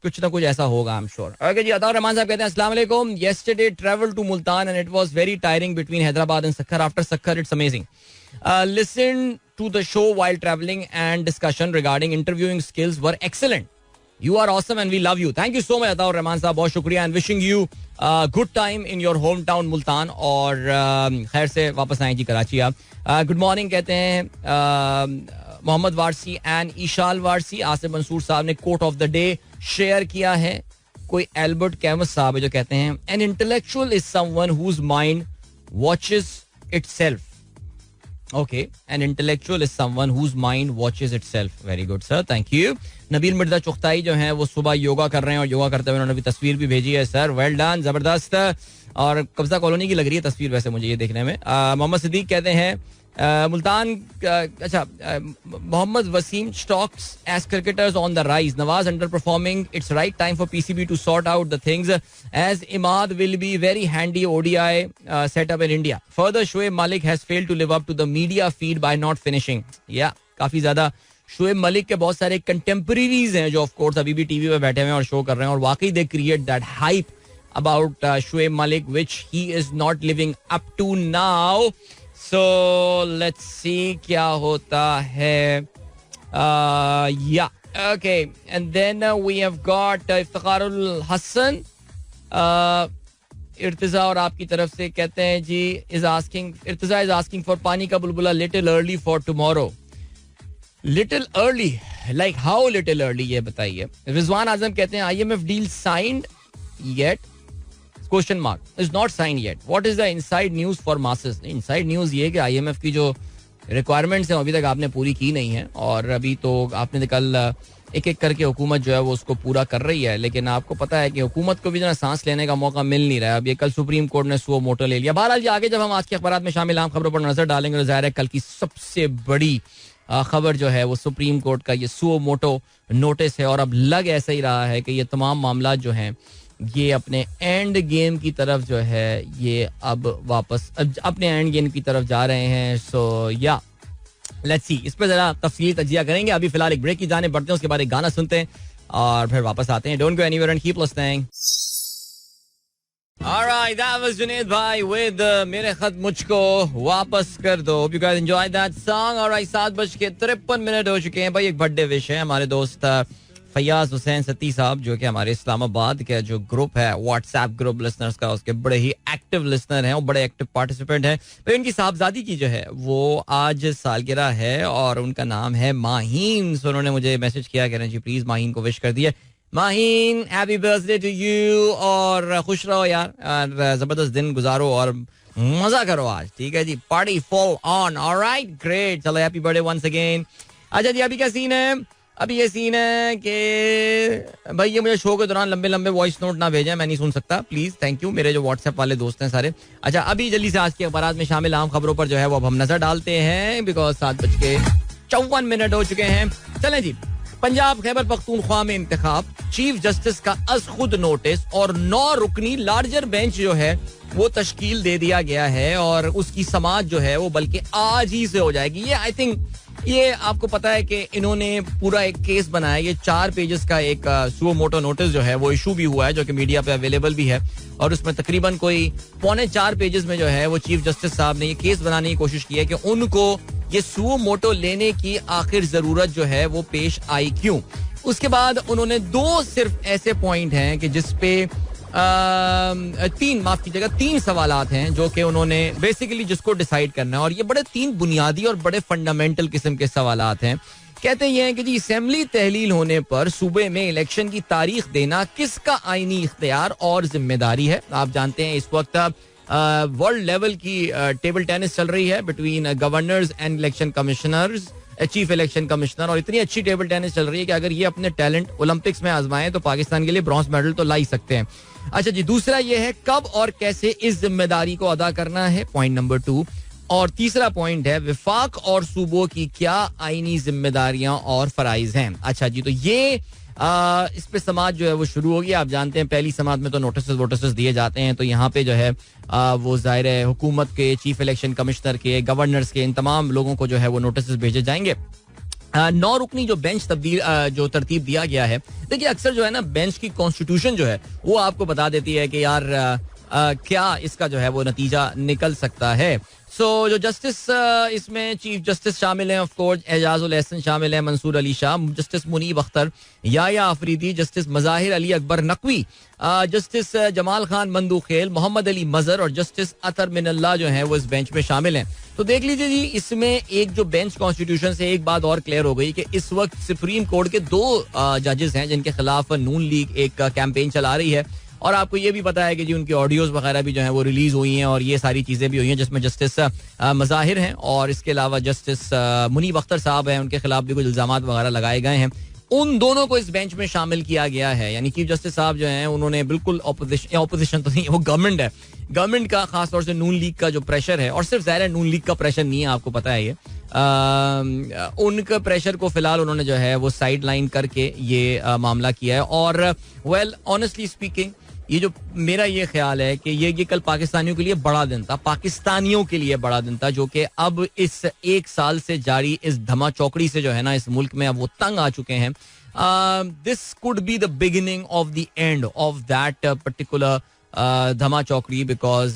कुछ ना कुछ ऐसा होगा आई एम श्योर. ओके जी. अताउर रहमान साहब कहते हैं, अस्सलाम वालेकुम. Yesterday travel to Multan and it was very tiring between Hyderabad and Sukkur. After Sukkur it's amazing. Listen to the show while travelling and discussion regarding interviewing skills were excellent. You are awesome and we love you. Thank you so much Ataur Rahman साहब, बहुत शुक्रिया. And wishing you good time in your home town Multan, और खैर से वापस आए जी कराची आप. Good morning कहते हैं मोहम्मद वारसी एंड ईशाल वारसी. आसिफ मंसूर साहब ने quote of the day share किया है. कोई एल्बर्ट कैमस साहब है जो कहते हैं, an intellectual is someone whose mind watches itself. Okay, an intellectual is someone whose mind watches itself. Very good sir, thank you. Nabeel Mirza Chughtai जो हैं वो सुबह योगा कर रहे हैं और योगा करते हुए उन्होंने भी तस्वीर भी भेजी है. सर वेल डन, जबरदस्त. और कब्जा कॉलोनी की लग रही है तस्वीर वैसे मुझे ये देखने में. मोहम्मद सिद्दीक कहते हैं, मुल्तान अच्छा Mohammad Wasim stocks as cricketers on the rise. Nawaz underperforming. It's right time for PCB to sort out the things as Imad will be very handy ODI setup in India. Further Shoaib Malik has failed to live up to the media feed by not finishing. या काफी ज्यादा शोएब मलिक के बहुत सारे contemporaries हैं जो of course अभी भी टीवी पे बैठे हुए हैं और शो कर रहे हैं, और वाकई they create that hype about Shoaib Malik which he is not living up to now. So let's see क्या होता है. Yeah, okay. And then we have got इफ्तिखारुल Hasan. इर्तिजा और आपकी तरफ से कहते हैं जी इर्तिजा is asking for पानी का बुलबुला little early for tomorrow. Little early, like how little early ये बताइए. रिजवान आजम कहते हैं, IMF deal signed yet? Question mark is not signed yet. What is the inside news for masses? Inside news ये कि IMF की जो रिक्वायरमेंट्स हैं अभी तक आपने पूरी की नहीं है, और अभी तो आपने कल एक एक करके हुकूमत जो है वो उसको पूरा कर रही है, लेकिन आपको पता है कि हुकूमत को भी जो है सांस लेने का मौका मिल नहीं रहा है. अब ये कल सुप्रीम कोर्ट ने सुओ मोटो ले लिया. बहरहाल जी, आगे जब हम आज के अखबार में शामिल आम खबरों पर नजर डालेंगे तो जाहिर है कल की सबसे बड़ी खबर जो है वो सुप्रीम कोर्ट का ये सुओ मोटो नोटिस है. और अब लग ऐसा ही रहा है कि ये तमाम मामला जो हैं ये अपने एंड गेम की तरफ जो है ये अब वापस अपने एंड गेम की तरफ जा रहे हैं. सो या लेट्स सी, इस पर जरा तफसीली तजिया करेंगे. अभी फिलहाल एक ब्रेक की जाने बढ़ते हैं, उसके बाद एक गाना सुनते हैं और फिर वापस आते हैं. Don't go anywhere and keep listening. Alright, that was Junaid bhai with मेरे खत मुझको वापस कर दो. Hope you guys enjoyed that song. Alright, 7:53 हो चुके हैं. भाई एक बर्थडे विश है हमारे दोस्त फैयाज हुसैन सत्ती साहब, जो कि हमारे इस्लामाबाद का जो ग्रुप है व्हाट्सएप ग्रुप लिसनर्स का, उसके बड़े ही एक्टिव लिसनर हैं और बड़े एक्टिव पार्टिसिपेंट हैं. तो उनकी साहबजादी की जो है वो आज सालगिरह है और उनका नाम है माहीन. सो उन्होंने मुझे मैसेज किया, कह रहे हैं जी प्लीज माहीन को विश कर दिए. Maheen, happy birthday to you और खुश रहो यार, और जबरदस्त दिन गुजारो और मजा करो आज. ठीक है जी, party full on. Alright, great. चलो हैप्पी बर्थडे वंस अगेन. अच्छा जी, अभी क्या सीन है? अभी ये सीन है कि भाई ये मुझे शो के दौरान लंबे लंबे वॉइस नोट ना भेजें, मैं नहीं सुन सकता प्लीज. थैंक यू मेरे जो व्हाट्सएप वाले दोस्त हैं सारे. अच्छा, अभी जल्दी से आज के अखबार में शामिल आम खबरों पर जो है वो अब हम नजर डालते हैं, बिकॉज 7:54 हो चुके हैं. चलें जी, पंजाब खैबर पख्तूनख्वा में इंतखाब, चीफ जस्टिस का अज खुद नोटिस और 9 रुकनी लार्जर बेंच जो है वो तश्कील दे दिया गया है और उसकी समाअत जो है वो बल्कि आज ही से हो जाएगी. ये आई थिंक ये आपको पता है कि इन्होंने पूरा एक केस बनाया. ये 4 पेजेस का एक सुओ मोटो नोटिस जो है वो इशू भी हुआ है, जो कि मीडिया पे अवेलेबल भी है, और उसमें तकरीबन कोई 3.25 पेजेस में जो है वो चीफ जस्टिस साहब ने ये केस बनाने की कोशिश की है कि उनको ये सुओ मोटो लेने की आखिर जरूरत जो है वो पेश आई क्यों. उसके बाद उन्होंने 2 सिर्फ ऐसे पॉइंट हैं कि जिसपे 3 सवालात हैं जो कि उन्होंने बेसिकली जिसको डिसाइड करना है, और ये बड़े 3 बुनियादी और बड़े फंडामेंटल किस्म के सवालात हैं. कहते ये हैं कि जी असेंबली तहलील होने पर सूबे में इलेक्शन की तारीख देना किसका आईनी इख्तियार और जिम्मेदारी है. आप जानते हैं इस वक्त वर्ल्ड लेवल की टेबल टेनिस चल रही है between governors and election commissioners, chief election commissioner, और इतनी अच्छी टेबल टेनिस चल रही है कि अगर ये अपने टैलेंट ओलंपिक्स में आजमाएं तो पाकिस्तान के लिए ब्रॉन्ज मेडल तो ला ही सकते हैं. अच्छा जी, दूसरा ये है कब और कैसे इस जिम्मेदारी को अदा करना है, पॉइंट नंबर 2. और तीसरा पॉइंट है विफाक और सूबों की क्या आईनी जिम्मेदारियां और फराइज हैं. अच्छा जी, तो ये इस पे समाज जो है वो शुरू होगी. आप जानते हैं पहली समाज में तो नोटिस दिए जाते हैं, तो यहाँ पे जो है वो जाहिर है हुकूमत के, चीफ इलेक्शन कमिश्नर के, गवर्नर्स के, इन तमाम लोगों को जो है वो नोटिस भेजे जाएंगे. 9 रुकनी जो बेंच जो तरतीब दिया गया है, देखिए अक्सर जो है ना बेंच की कॉन्स्टिट्यूशन जो है वो आपको बता देती है कि यार क्या इसका जो है वो नतीजा निकल सकता है. सो जो जस्टिस इसमें चीफ जस्टिस शामिल हैं, ऑफ कोर्स एजाजुल एहसन शामिल हैं, Mansoor Ali Shah, justice Munib Akhtar, Yahya Afridi, justice Mazahir Ali Akbar Naqvi, justice Jamal Khan Mandokhail, Mohammad Ali Mazhar और जस्टिस अतर मिनल्ला जो हैं वो इस बेंच में शामिल हैं. तो देख लीजिए जी, इसमें एक जो बेंच कॉन्स्टिट्यूशन से एक बात और क्लियर हो गई कि इस वक्त सुप्रीम कोर्ट के 2 जजेस हैं जिनके खिलाफ नून लीग एक कैंपेन चला रही है, और आपको ये भी पता है कि जी उनकी ऑडियोज वगैरह भी जो है वो रिलीज हुई हैं और ये सारी चीजें भी हुई हैं, जिसमें जस्टिस मज़ाहिर हैं और इसके अलावा जस्टिस मुनीब अख्तर साहब हैं, उनके खिलाफ भी कुछ इल्जामात वगैरह लगाए गए हैं. उन दोनों को इस बेंच में शामिल किया गया है. यानी चीफ जस्टिस साहब जो हैं उन्होंने बिल्कुल ऑपोजिशन तो नहीं, वो गवर्नमेंट है, गवर्नमेंट का खासतौर से नून लीग का जो प्रेशर है, और सिर्फ ज़ाहिर नून लीग का प्रेशर नहीं है, आपको पता है ये, उनका प्रेशर को फिलहाल उन्होंने जो है वो साइड लाइन करके ये मामला किया है. और वेल ऑनेस्टली स्पीकिंग, ये जो मेरा ये ख्याल है कि ये कल पाकिस्तानियों के लिए बड़ा दिन था, पाकिस्तानियों के लिए बड़ा दिन था, जो कि अब इस 1 साल से जारी इस धमा चौकड़ी से जो है ना इस मुल्क में अब वो तंग आ चुके हैं. This could be the beginning of the end of that particular धमा चौकड़ी, बिकॉज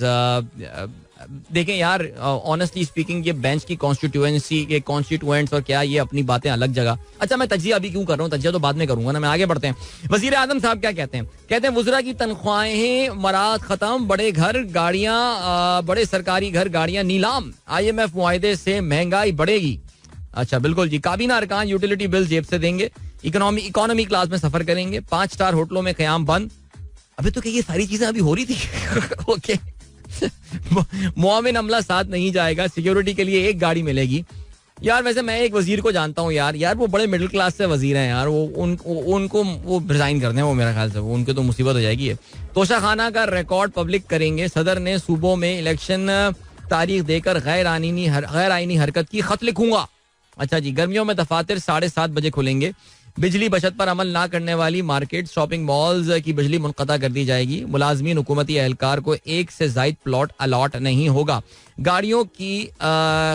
देखें यार, ऑनेस्टली स्पीकिंग ये बेंच की कॉन्स्टिट्यूएंसी के कॉन्स्टिट्यूएंट्स और क्या, ये अपनी बातें अलग जगह. अच्छा, मैं तजिया अभी क्यों कर रहा हूँ, तजिया तो बाद में करूंगा ना, मैं आगे बढ़ते हैं. वजीर आजम साहब क्या कहते हैं? कहते हैं वुज़रा की तनख्वाहें मराद खत्म, बड़े घर गाड़ियां, बड़े सरकारी घर गाड़ियां नीलाम, IMF मुआहदे से महंगाई बढ़ेगी. अच्छा बिल्कुल जी, काबीना अरकान यूटिलिटी बिल जेब से देंगे, इकोनॉमी क्लास में सफर करेंगे, 5 स्टार होटलों में क़याम बंद. अबे तो क्या ये सारी चीजें अभी हो रही थी? ओके. मुआविन अमला साथ नहीं जाएगा, सिक्योरिटी के लिए 1 गाड़ी मिलेगी, यार वैसे मैं एक वजीर को जानता हूँ यार वो बड़े मिडिल क्लास से वजीर हैं यार, वो उनको वो रिजाइन कर दें, वो मेरे ख्याल से उनके तो मुसीबत हो जाएगी। तोशाखाना का रिकॉर्ड पब्लिक करेंगे, सदर ने सूबों में इलेक्शन तारीख देकर गैर आईनी हरकत की खत लिखूंगा। अच्छा जी, गर्मियों में दफातर 7:30 बजे खुलेंगे, बिजली बचत पर अमल ना करने वाली मार्केट शॉपिंग मॉल्स की बिजली मुनक़ता कर दी जाएगी, मुलाजमीन हुकूमती एहलकार को एक से ज़ायद प्लॉट अलॉट नहीं होगा, गाड़ियों की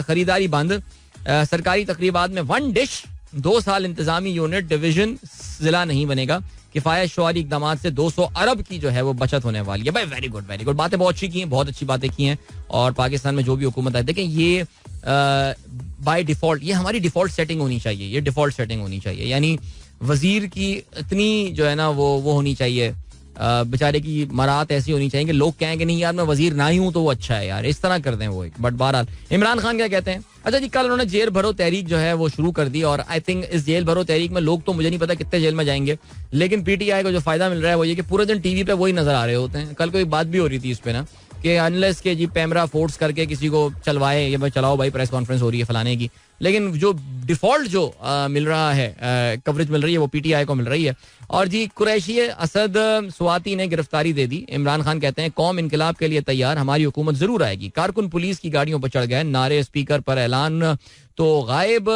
खरीदारी बंद, सरकारी तकरीबात में 1 डिश, 2 साल इंतजामी यूनिट डिवीजन जिला नहीं बनेगा, किफायत शुआरी इकदाम से 200 अरब की जो है वो बचत होने वाली है। भाई वेरी गुड बातें बहुत अच्छी की हैं, बहुत अच्छी बातें की हैं। और पाकिस्तान में जो भी हुकूमत है, देखें ये बाय डिफॉल्ट ये हमारी डिफॉल्ट सेटिंग होनी चाहिए, ये डिफॉल्ट सेटिंग होनी चाहिए, यानी वजीर की इतनी जो है ना वो होनी चाहिए, बेचारे की मरात ऐसी होनी चाहिए कि लोग कहें कि नहीं यार मैं वजीर ना ही हूं तो वो अच्छा है यार, इस तरह कर दें वो एक। बट बहरहाल इमरान खान क्या कहते हैं? अच्छा जी, कल उन्होंने जेल भरो तहरीक जो है वो शुरू कर दी, और आई थिंक इस जेल भरो तहरीक में लोग तो मुझे नहीं पता कितने जेल में जाएंगे, लेकिन पीटीआई को जो फायदा मिल रहा है वो ये कि पूरे दिन टीवी पे वही नजर आ रहे होते हैं। कल कोई बात भी हो रही थी इस पे ना कि अनलेस के जी पैमरा फोर्स करके किसी को चलवाए, ये भाई चलाओ भाई प्रेस कॉन्फ्रेंस हो रही है फलाने की, लेकिन जो डिफॉल्ट जो मिल रहा है कवरेज मिल रही है वो पीटीआई को मिल रही है। और जी, कुरैशी असद स्वाति ने गिरफ्तारी दे दी, इमरान खान कहते हैं कौम इनकलाब के लिए तैयार, हमारी हुकूमत जरूर आएगी, कारकुन पुलिस की गाड़ियों पर चढ़ गए, नारे स्पीकर पर ऐलान तो गायब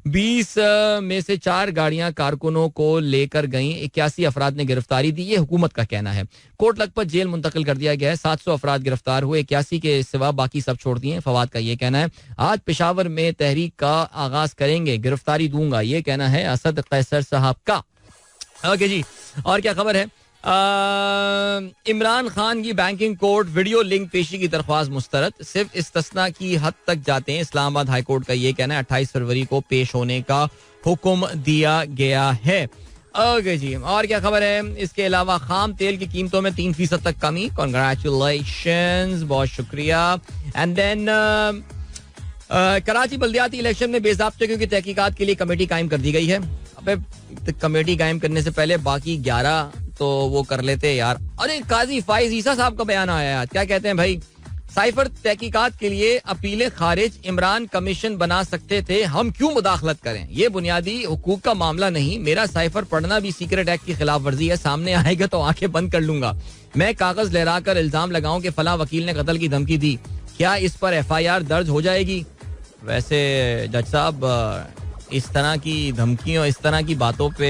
20 में से 4 गाड़ियां कारकुनों को लेकर गईं, 81 अफराद ने गिरफ्तारी दी, ये हुकूमत का कहना है। कोट लखपत जेल मुंतकिल कर दिया गया है, 700 अफराद गिरफ्तार हुए, 81 के सिवा बाकी सब छोड़ दिए। फवाद का ये कहना है आज पेशावर में तहरीक का आगाज करेंगे, गिरफ्तारी दूंगा, ये कहना है असद कैसर साहब का। ओके जी, और क्या खबर है? इमरान खान की बैंकिंग कोर्ट वीडियो लिंक पेशी की दरख्वास्त मुस्तरद, सिर्फ इस्तिस्ना की हद तक जाते हैं, इस्लामाबाद हाई कोर्ट का ये कहना है। 28 फरवरी को पेश होने का हुक्म दिया गया है। ओके जी, और क्या खबर है? इसके अलावा खाम तेल की कीमतों में 3% तक कमी, कांग्रेचुलेशंस, बहुत शुक्रिया। एंड देन कराची बल्दियाती इलेक्शन में बेज़ाब्तियों की तहकीकात के लिए कमेटी कायम कर दी गई है। अबे कमेटी कायम करने से पहले बाकी 11 तो वो कर लेते यार। अरे काजी फाइज ईसा साहब का बयान आया, क्या कहते हैं भाई? साइफर तहकीकात के लिए अपीलें खारिज, इमरान कमीशन बना सकते थे, हम क्यों मुदाखलत करें? ये बुनियादी हुकूक का मामला नहीं, मेरा साइफर पढ़ना भी सीक्रेट एक्ट की खिलाफ वर्जी है, सामने आएगा तो आंखें बंद कर लूंगा। मैं कागज लहरा कर इल्जाम लगाऊं कि फला वकील ने कत्ल की धमकी दी, क्या इस पर FIR दर्ज हो जाएगी? वैसे जज साहब, इस तरह की धमकियों, इस तरह की बातों पे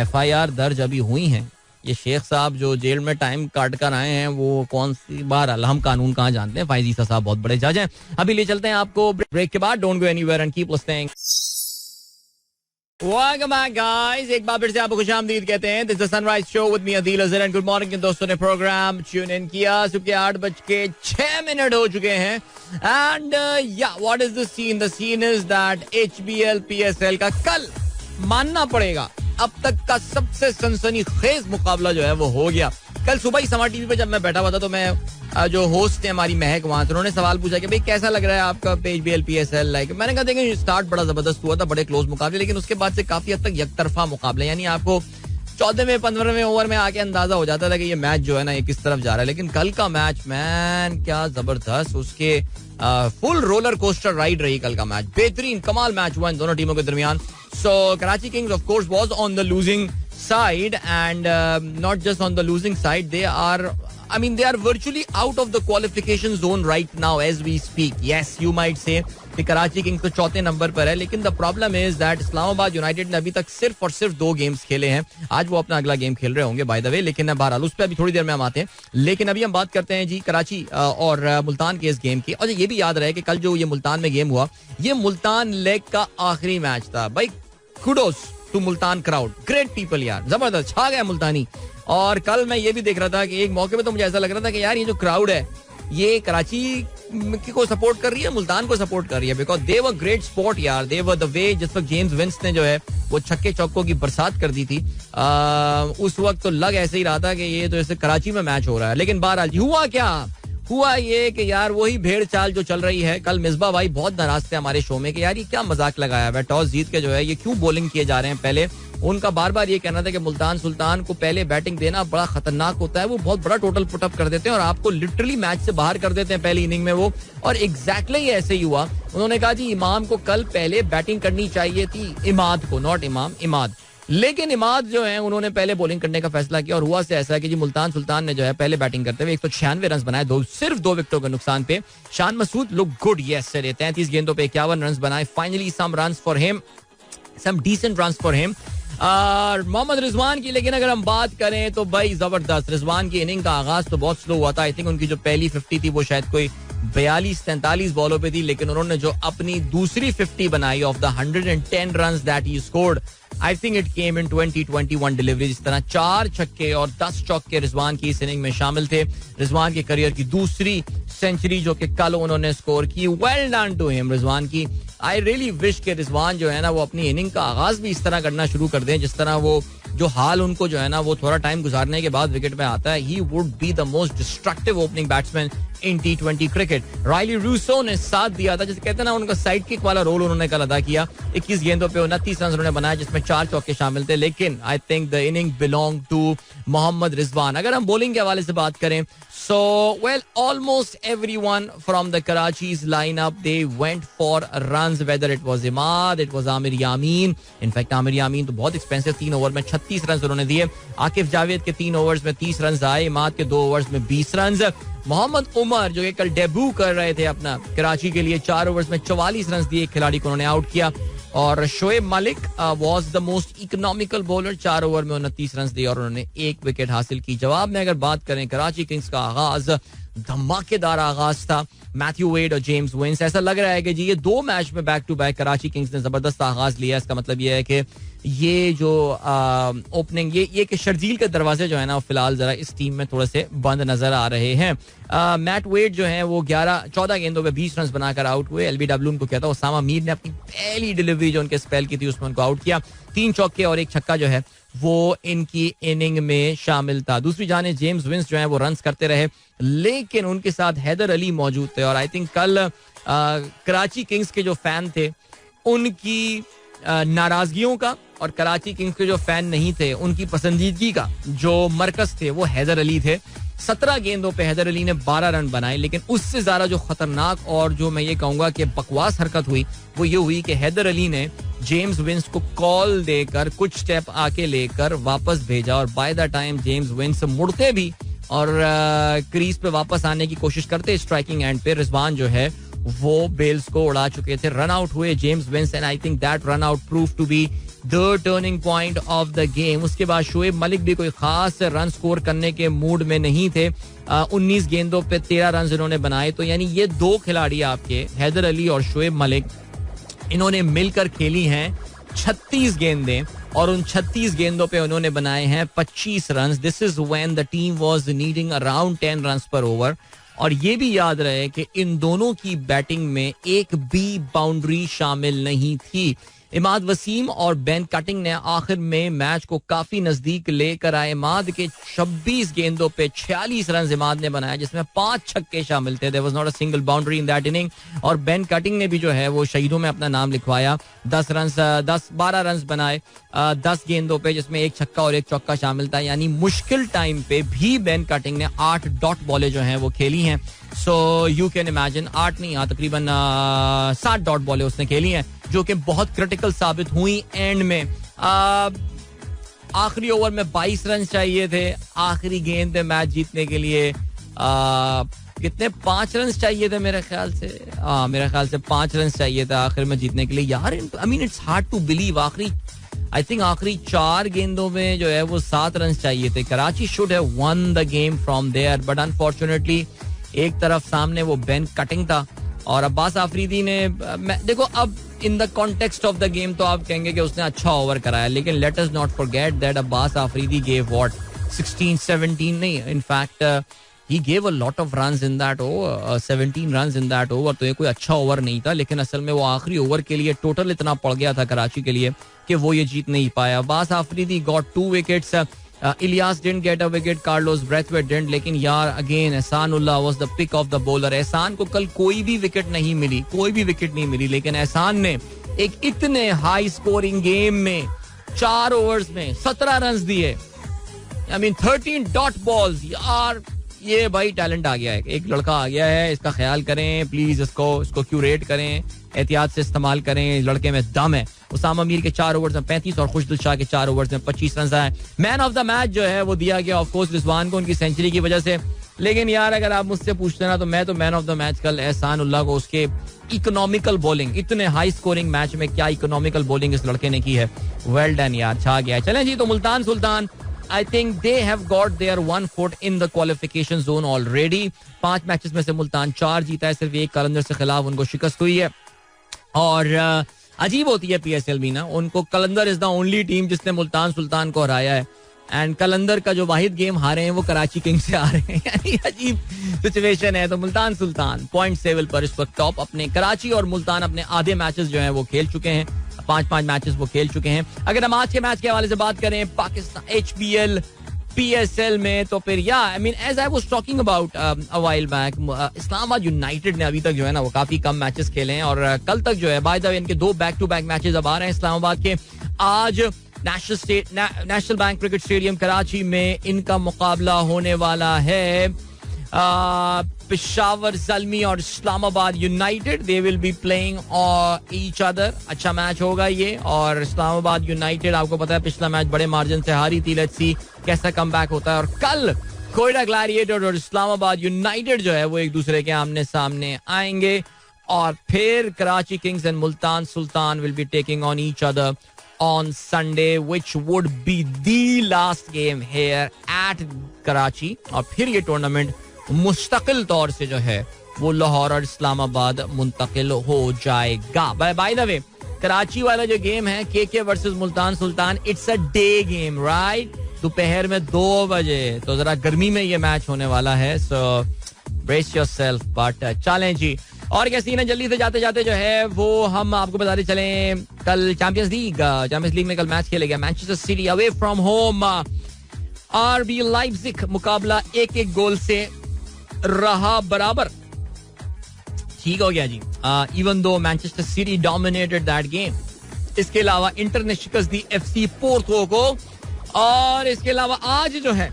FIR दर्ज अभी हुई हैं। ये शेख साहब जो जेल में टाइम काट कर आए हैं वो कौन सी बार, हम कानून कहाँ जानते हैं। फाइज ईसा साहब बहुत बड़े जज हैं। अभी ले चलते हैं आपको ब्रेक के बाद। Don't go anywhere and keep listening. Welcome back guys, एक बार फिर से आपको खुशामदीद कहते हैं। This is the sunrise show with me Adeel Azhar and good morning. दोस्तों ने प्रोग्राम ट्यून इन किया, सुबह 8:06 हो चुके हैं। And yeah what is the scene? The scene is that HBL PSL का कल मानना पड़ेगा अब तक का सबसे सनसनीखेज मुकाबला जो है वो हो गया। कल सुबह ही समाज टीवी पे जब मैं बैठा हुआ था तो मैं जो होस्ट है हमारी महक वहां से, उन्होंने सवाल पूछा कि भाई कैसा लग रहा है आपका HBL PSL लाइक। मैंने कहा देखें स्टार्ट बड़ा जबरदस्त हुआ था, बड़े क्लोज मुकाबले, लेकिन उसके बाद से काफी हद तक यकतरफा मुकाबले, यानी आपको 14वें 15वें ओवर में आके अंदाजा हो जाता था कि ये मैच जो है ना ये किस तरफ जा रहा है। लेकिन कल का मैच मैन क्या जबरदस्त, उसके फुल रोलर कोस्टर राइड रही कल का मैच, बेहतरीन कमाल मैच हुआ इन दोनों टीमों के दरमियान। So Karachi Kings of course was on the losing side and not just on the losing side, they are virtually out of the qualification zone right now as we speak. Yes, you might say कि Karachi Kings तो 4थे number पर है, लेकिन the problem is that Islamabad United ने अभी तक सिर्फ और सिर्फ 2 गेम्स खेले हैं। आज वो अपना अगला गेम खेल रहे होंगे बाय द वे, लेकिन बहरहाल उस पर अभी थोड़ी देर में हम आते हैं। लेकिन अभी हम बात करते हैं जी कराची और मुल्तान के इस गेम की। और ये भी याद रहे कि कल जो ये मुल्तान में गेम हुआ, ये मुल्तान लेग का आखिरी मैच था। भाई kudos to Multan crowd, great people यार, जबरदस्त छा गया मुल्तानी। और कल मैं ये भी देख रहा था कि एक मौके पे तो मुझे ऐसा लग रहा था कि यार ये जो क्राउड है ये कराची को सपोर्ट कर रही है, मुल्तान को सपोर्ट कर रही है, because they were great spot यार। दे वर द वे जिस वक्त जेम्स विंस ने जो है वो छक्के चौकों की बरसात कर दी थी, उस वक्त तो लग ऐसे ही रहा था कि ये तो ऐसे कराची में मैच हो रहा है। लेकिन बहरहाल हुआ क्या, हुआ ये कि यार वही भेड़ चाल जो चल रही है. कल मिसबा भाई बहुत नाराज थे हमारे शो में कि यार ये क्या मजाक लगाया हुआ है, टॉस जीत के जो है ये क्यों बॉलिंग किए जा रहे हैं पहले. उनका बार बार ये कहना था कि मुल्तान सुल्तान को पहले बैटिंग देना बड़ा खतरनाक होता है, वो बहुत बड़ा टोटल पुटअप कर देते हैं और आपको लिटरली मैच से बाहर कर देते हैं पहली इनिंग में वो. और एग्जैक्टली ऐसे ही हुआ. उन्होंने कहा जी इमाम को कल पहले बैटिंग करनी चाहिए थी, इमाद को, नॉट इमाम, इमाद. लेकिन इमाद जो है उन्होंने पहले बॉलिंग करने का फैसला किया और हुआ से ऐसा है कि जी मुल्तान सुल्तान ने जो है पहले बैटिंग करते हुए 196 रन बनाए, सिर्फ 2 विकेटों के नुकसान पे. Shan Masood look good yesterday, 33 गेंदों पे 51 रन बनाए. Finally some runs for him, some decent runs for him. Mohammad Rizwan की लेकिन अगर हम बात करें तो भाई जबरदस्त. रिजवान की इनिंग का आगाज तो बहुत स्लो हुआ था. आई थिंक उनकी जो पहली 50 थी वो शायद कोई 42-43 बॉलों पे थी, लेकिन उन्होंने जो अपनी दूसरी 50 बनाई of the 110 runs that he scored, I think it came in 20-21 delivery. जिस तरह 4 छक्के और 10 चौके रिजवान की इस इनिंग में शामिल थे. रिजवान के करियर की दूसरी सेंचुरी जो कि कल उन्होंने स्कोर की. Well done to him Rizwan की. आई रियली विश के रिजवान जो है ना वो अपनी इनिंग का आगाज भी इस तरह करना शुरू कर दें जिस तरह वो जो हाल उनको जो है ना वो थोड़ा टाइम गुजारने के बाद विकेट में आता है. He would be the most destructive opening batsman in T20 cricket. Rilee Rossouw ने साथ दिया था, जैसे कहते हैं ना उनका साइड किक वाला रोल उन्होंने कल अदा किया. 21 गेंदों पे 29 रन उन्होंने बनाए जिसमें 4 चौके शामिल थे. लेकिन I think the inning belong to Mohammad Rizwan. अगर हम बॉलिंग के हवाले से बात करें so well almost everyone from the Karachi's lineup they went for runs, whether it was Imad, it was Amir Yamin. In fact Amir Yamin तो बहुत expensive, 3 over में 36 रन उन्होंने दिए. आकिफ जावेद के 3 ओवर्स में 30 रन आए. इमाद के 2 ओवर्स में 20 रन. मोहम्मद उमर जो कि कल डेब्यू कर रहे थे अपना कराची के लिए, 4 ओवर्स में 44 रन दिए. एक खिलाड़ी को उन्होंने आउट किया. और Shoaib Malik was the most economical bowler, 4 over में 29 रन दिए और उन्होंने 1 विकेट हासिल की. जवाब में अगर बात करें कराची किंग्स का आगाज धमाकेदार आगाज था. मैथ्यू वेड और जेम्स विंस, ऐसा लग रहा है कि जी ये 2 मैच में back to back Karachi Kings ने जबरदस्त आगाज लिया. इसका मतलब ये है कि ये जो ओपनिंग ये कि शर्जील के दरवाजे जो है ना फिलहाल जरा इस टीम में थोड़े से बंद नजर आ रहे हैं. मैट वेड जो है वो 14 गेंदों पे 20 रन बनाकर आउट हुए. एलबीडब्ल्यू उनको कहता है. उसामा मीर ने अपनी पहली डिलीवरी जो उनके स्पेल की थी उसमें उनको आउट किया. 3 चौके और 1 छक्का जो है वो इनकी इनिंग में शामिल था. दूसरी जाने जेम्स विंस जो है वो रन्स करते रहे, लेकिन उनके साथ हैदर अली मौजूद थे. और आई थिंक कल कराची किंग्स के जो फैन थे उनकी नाराजगियों का और कराची किंग्स के जो फैन नहीं थे उनकी पसंदीदगी का जो मरकज थे वो हैदर अली थे. 17 गेंदों पे हैदर अली ने 12 रन बनाए. लेकिन उससे ज्यादा जो खतरनाक और जो मैं ये कहूंगा कि बकवास हरकत हुई वो ये हुई कि हैदर अली ने जेम्स विंस को कॉल देकर कुछ स्टेप आके लेकर वापस भेजा. और by the time James Vince मुड़ते भी और क्रीज पे वापस आने की कोशिश करते स्ट्राइकिंग एंड पे, रिजवान जो है वो बेल्स को उड़ा चुके थे. रन आउट हुए James Vince and I think that run out prove to be the turning point of the game. उसके बाद शोएब मलिक भी कोई खास रन स्कोर करने के मूड में नहीं थे. 19 गेंदों पे 13 रन इन्होंने बनाए. तो यानी ये 2 खिलाड़ी आपके हैदर अली और शोएब मलिक इन्होंने मिलकर खेली हैं 36 गेंदें और उन 36 गेंदों पे उन्होंने बनाए हैं 25 run. This is when the team was needing around 10 run पर ओवर. और ये भी याद रहे कि इन दोनों की बैटिंग में एक भी बाउंड्री शामिल नहीं थी. इमाद वसीम और बेन कटिंग ने आखिर में मैच को काफी नजदीक लेकर आए. इमाद के 26 गेंदों पे 46 रन इमाद ने बनाया जिसमें 5 छक्के शामिल थे. There was not a single boundary in that inning. और बेन कटिंग ने भी जो है वो शहीदों में अपना नाम लिखवाया. 12 रन बनाए 10 गेंदों पे जिसमें 1 छक्का और 1 चौका शामिल था. यानी मुश्किल टाइम पे भी बेन कटिंग ने 8 डॉट बॉलें जो हैं वो खेली हैं. सो यू कैन इमेजिन 8 नहीं, तकरीबन 7 डॉट बॉलें उसने खेली हैं जो कि बहुत क्रिटिकल साबित हुई एंड में. आखिरी ओवर में 22 रन चाहिए थे. आखिरी गेंद पे मैच जीतने के लिए कितने 5 रन चाहिए थे मेरे ख्याल से. मेरे ख्याल से 5 रन चाहिए था आखिर में जीतने के लिए. यार I mean it's hard to believe. आखिरी 4 गेंदों में जो है वो 7 रन चाहिए थे. Karachi should have won the game from there but unfortunately एक तरफ सामने वो बेन कटिंग था और अब्बास आफरीदी ने देखो अब in the context of the game तो आप कहेंगे कि उसने अच्छा ओवर कराया, लेकिन let us not forget that Abbas Afridi gave what 16-17 नहीं, in fact he gave a lot of runs in that over, 17 runs in that over. तो ये कोई अच्छा ओवर नहीं था, लेकिन असल में वो आखिरी ओवर के लिए टोटल इतना पड़ गया था कराची के लिए कि वो ये जीत नहीं पाया. Abbas Afridi got 2 wickets. Ilyas didn't get a wicket, Carlos Brathwaite didn't, लेकिन यार again Ehsanullah was the pick of the bowler. Ehsan को कल कोई भी विकेट नहीं मिली, लेकिन एहसान ने एक इतने हाई स्कोरिंग गेम में 4 ओवर्स में 17 रन दिए. I mean 13 dot balls. यार ये भाई टैलेंट आ गया है, एक लड़का आ गया है, इसका ख्याल करें प्लीज, इसको क्यूरेट करें, एहतियात से इस्तेमाल करें, लड़के में दम है. उसामा मीर के 4 ओवर्स में 35 और खुशदिल शाह के 4 ओवर्स में 25 रन आए. मैन ऑफ द मैच जो है वो दिया गया ऑफ कोर्स रिजवान को, उनकी सेंचुरी की वजह से. लेकिन यार अगर आप मुझसे पूछते ना तो मैं तो मैन ऑफ द मैच कल एहसान उल्लाह को, उसके इकोनॉमिकल बॉलिंग, इतने हाई स्कोरिंग मैच में क्या इकोनॉमिकल बॉलिंग इस लड़के ने की है. वेल डन यार, छा गया. चलें जी, तो Multan Sultan I think they have got their 1 foot in the qualification zone already. 5 matches में से मुल्तान 4 जीता है, सिर्फ एक कलंदर से खिलाफ उनको शिकस्त हुई है. और अजीब होती है PSL भी ना, उनको कलंदर इज द ओनली टीम जिसने मुल्तान सुल्तान को हराया है. एंड कलंदर का जो वाहिद गेम हारे हैं वो कराची किंग्स से हारे हैं. यानी अजीब सिचुएशन है. तो मुल्तान सुल्तान पॉइंट टेबल पर इस वक्त टॉप. अपने कराची और मुल्तान अपने आधे मैचेस जो हैं वो खेल चुके हैं, 5 मैचेस वो खेल चुके हैं. अगर हम आज के मैच के हवाले से बात करें पाकिस्तान HBL PSL में, तो फिर yeah I mean as I was talking about a while back, Islamabad United ने अभी तक जो है ना वो काफी कम मैचेस खेले हैं. और कल तक जो है बाय द वे इनके 2 बैक टू बैक मैचेस अब आ रहे हैं इस्लामाबाद के. आज national bank cricket stadium Karachi में इनका मुकाबला होने वाला है पेशावर ज़ल्मी और Islamabad United. They will be playing each other. अच्छा मैच होगा ये. और इस्लामाबाद यूनाइटेड आपको पता है पिछला मैच बड़े मार्जिन से हारी थी. लेट्स सी कैसा कमबैक होता है. और कल कोयटा ग्लैडिएटर और इस्लामाबाद यूनाइटेड जो है वो एक दूसरे के आमने सामने आएंगे. और फिर Karachi Kings and Multan Sultan will be taking on each other on Sunday, which would be the last game here at Karachi. और फिर ये टूर्नामेंट मुस्तकिल तौर से जो है वो लाहौर और इस्लामाबाद मुंतकिल हो जाएगा. बाय द वे, कराची वाला जो गेम है KK versus Multan Sultan, it's a day game right, दोपहर में 2 बजे. तो जरा गर्मी में ये मैच होने वाला है. सो ब्रेस योरसेल्फ. बट चलें जी, और क्या सीन है जल्दी से जाते जाते जो है वो हम आपको बताते चलें. कल चैंपियंस लीग में कल मैच खेला गया. Manchester City away from home RB Leipzig, मुकाबला 1-1 गोल से रहा बराबर. ठीक हो गया जी. Even though Manchester City dominated that game. इसके अलावा इंटर ने शिकस्त दी FC पोर्तो को. और इसके अलावा आज जो है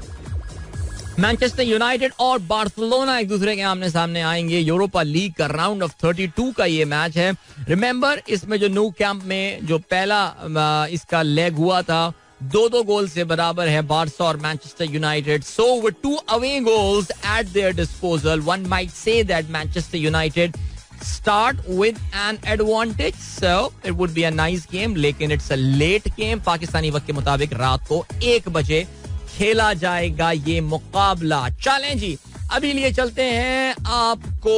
मैनचेस्टर यूनाइटेड और बार्सिलोना एक दूसरे के आमने सामने आएंगे. यूरोपा लीग का राउंड ऑफ 32 का ये मैच है. रिमेंबर इसमें जो न्यू कैंप में जो पहला इसका लेग हुआ था 2-2 गोल से बराबर है बार्सा और Manchester United. So with 2 away goals eight there disposal, one might say that Manchester United start with an advantage, so it would be a nice game. लेकिन it's a late game. Pakistani वक्त के मुताबिक रात को 1 बजे खेला जाएगा ये मुकाबला. चलें जी, अभी लिए चलते हैं आपको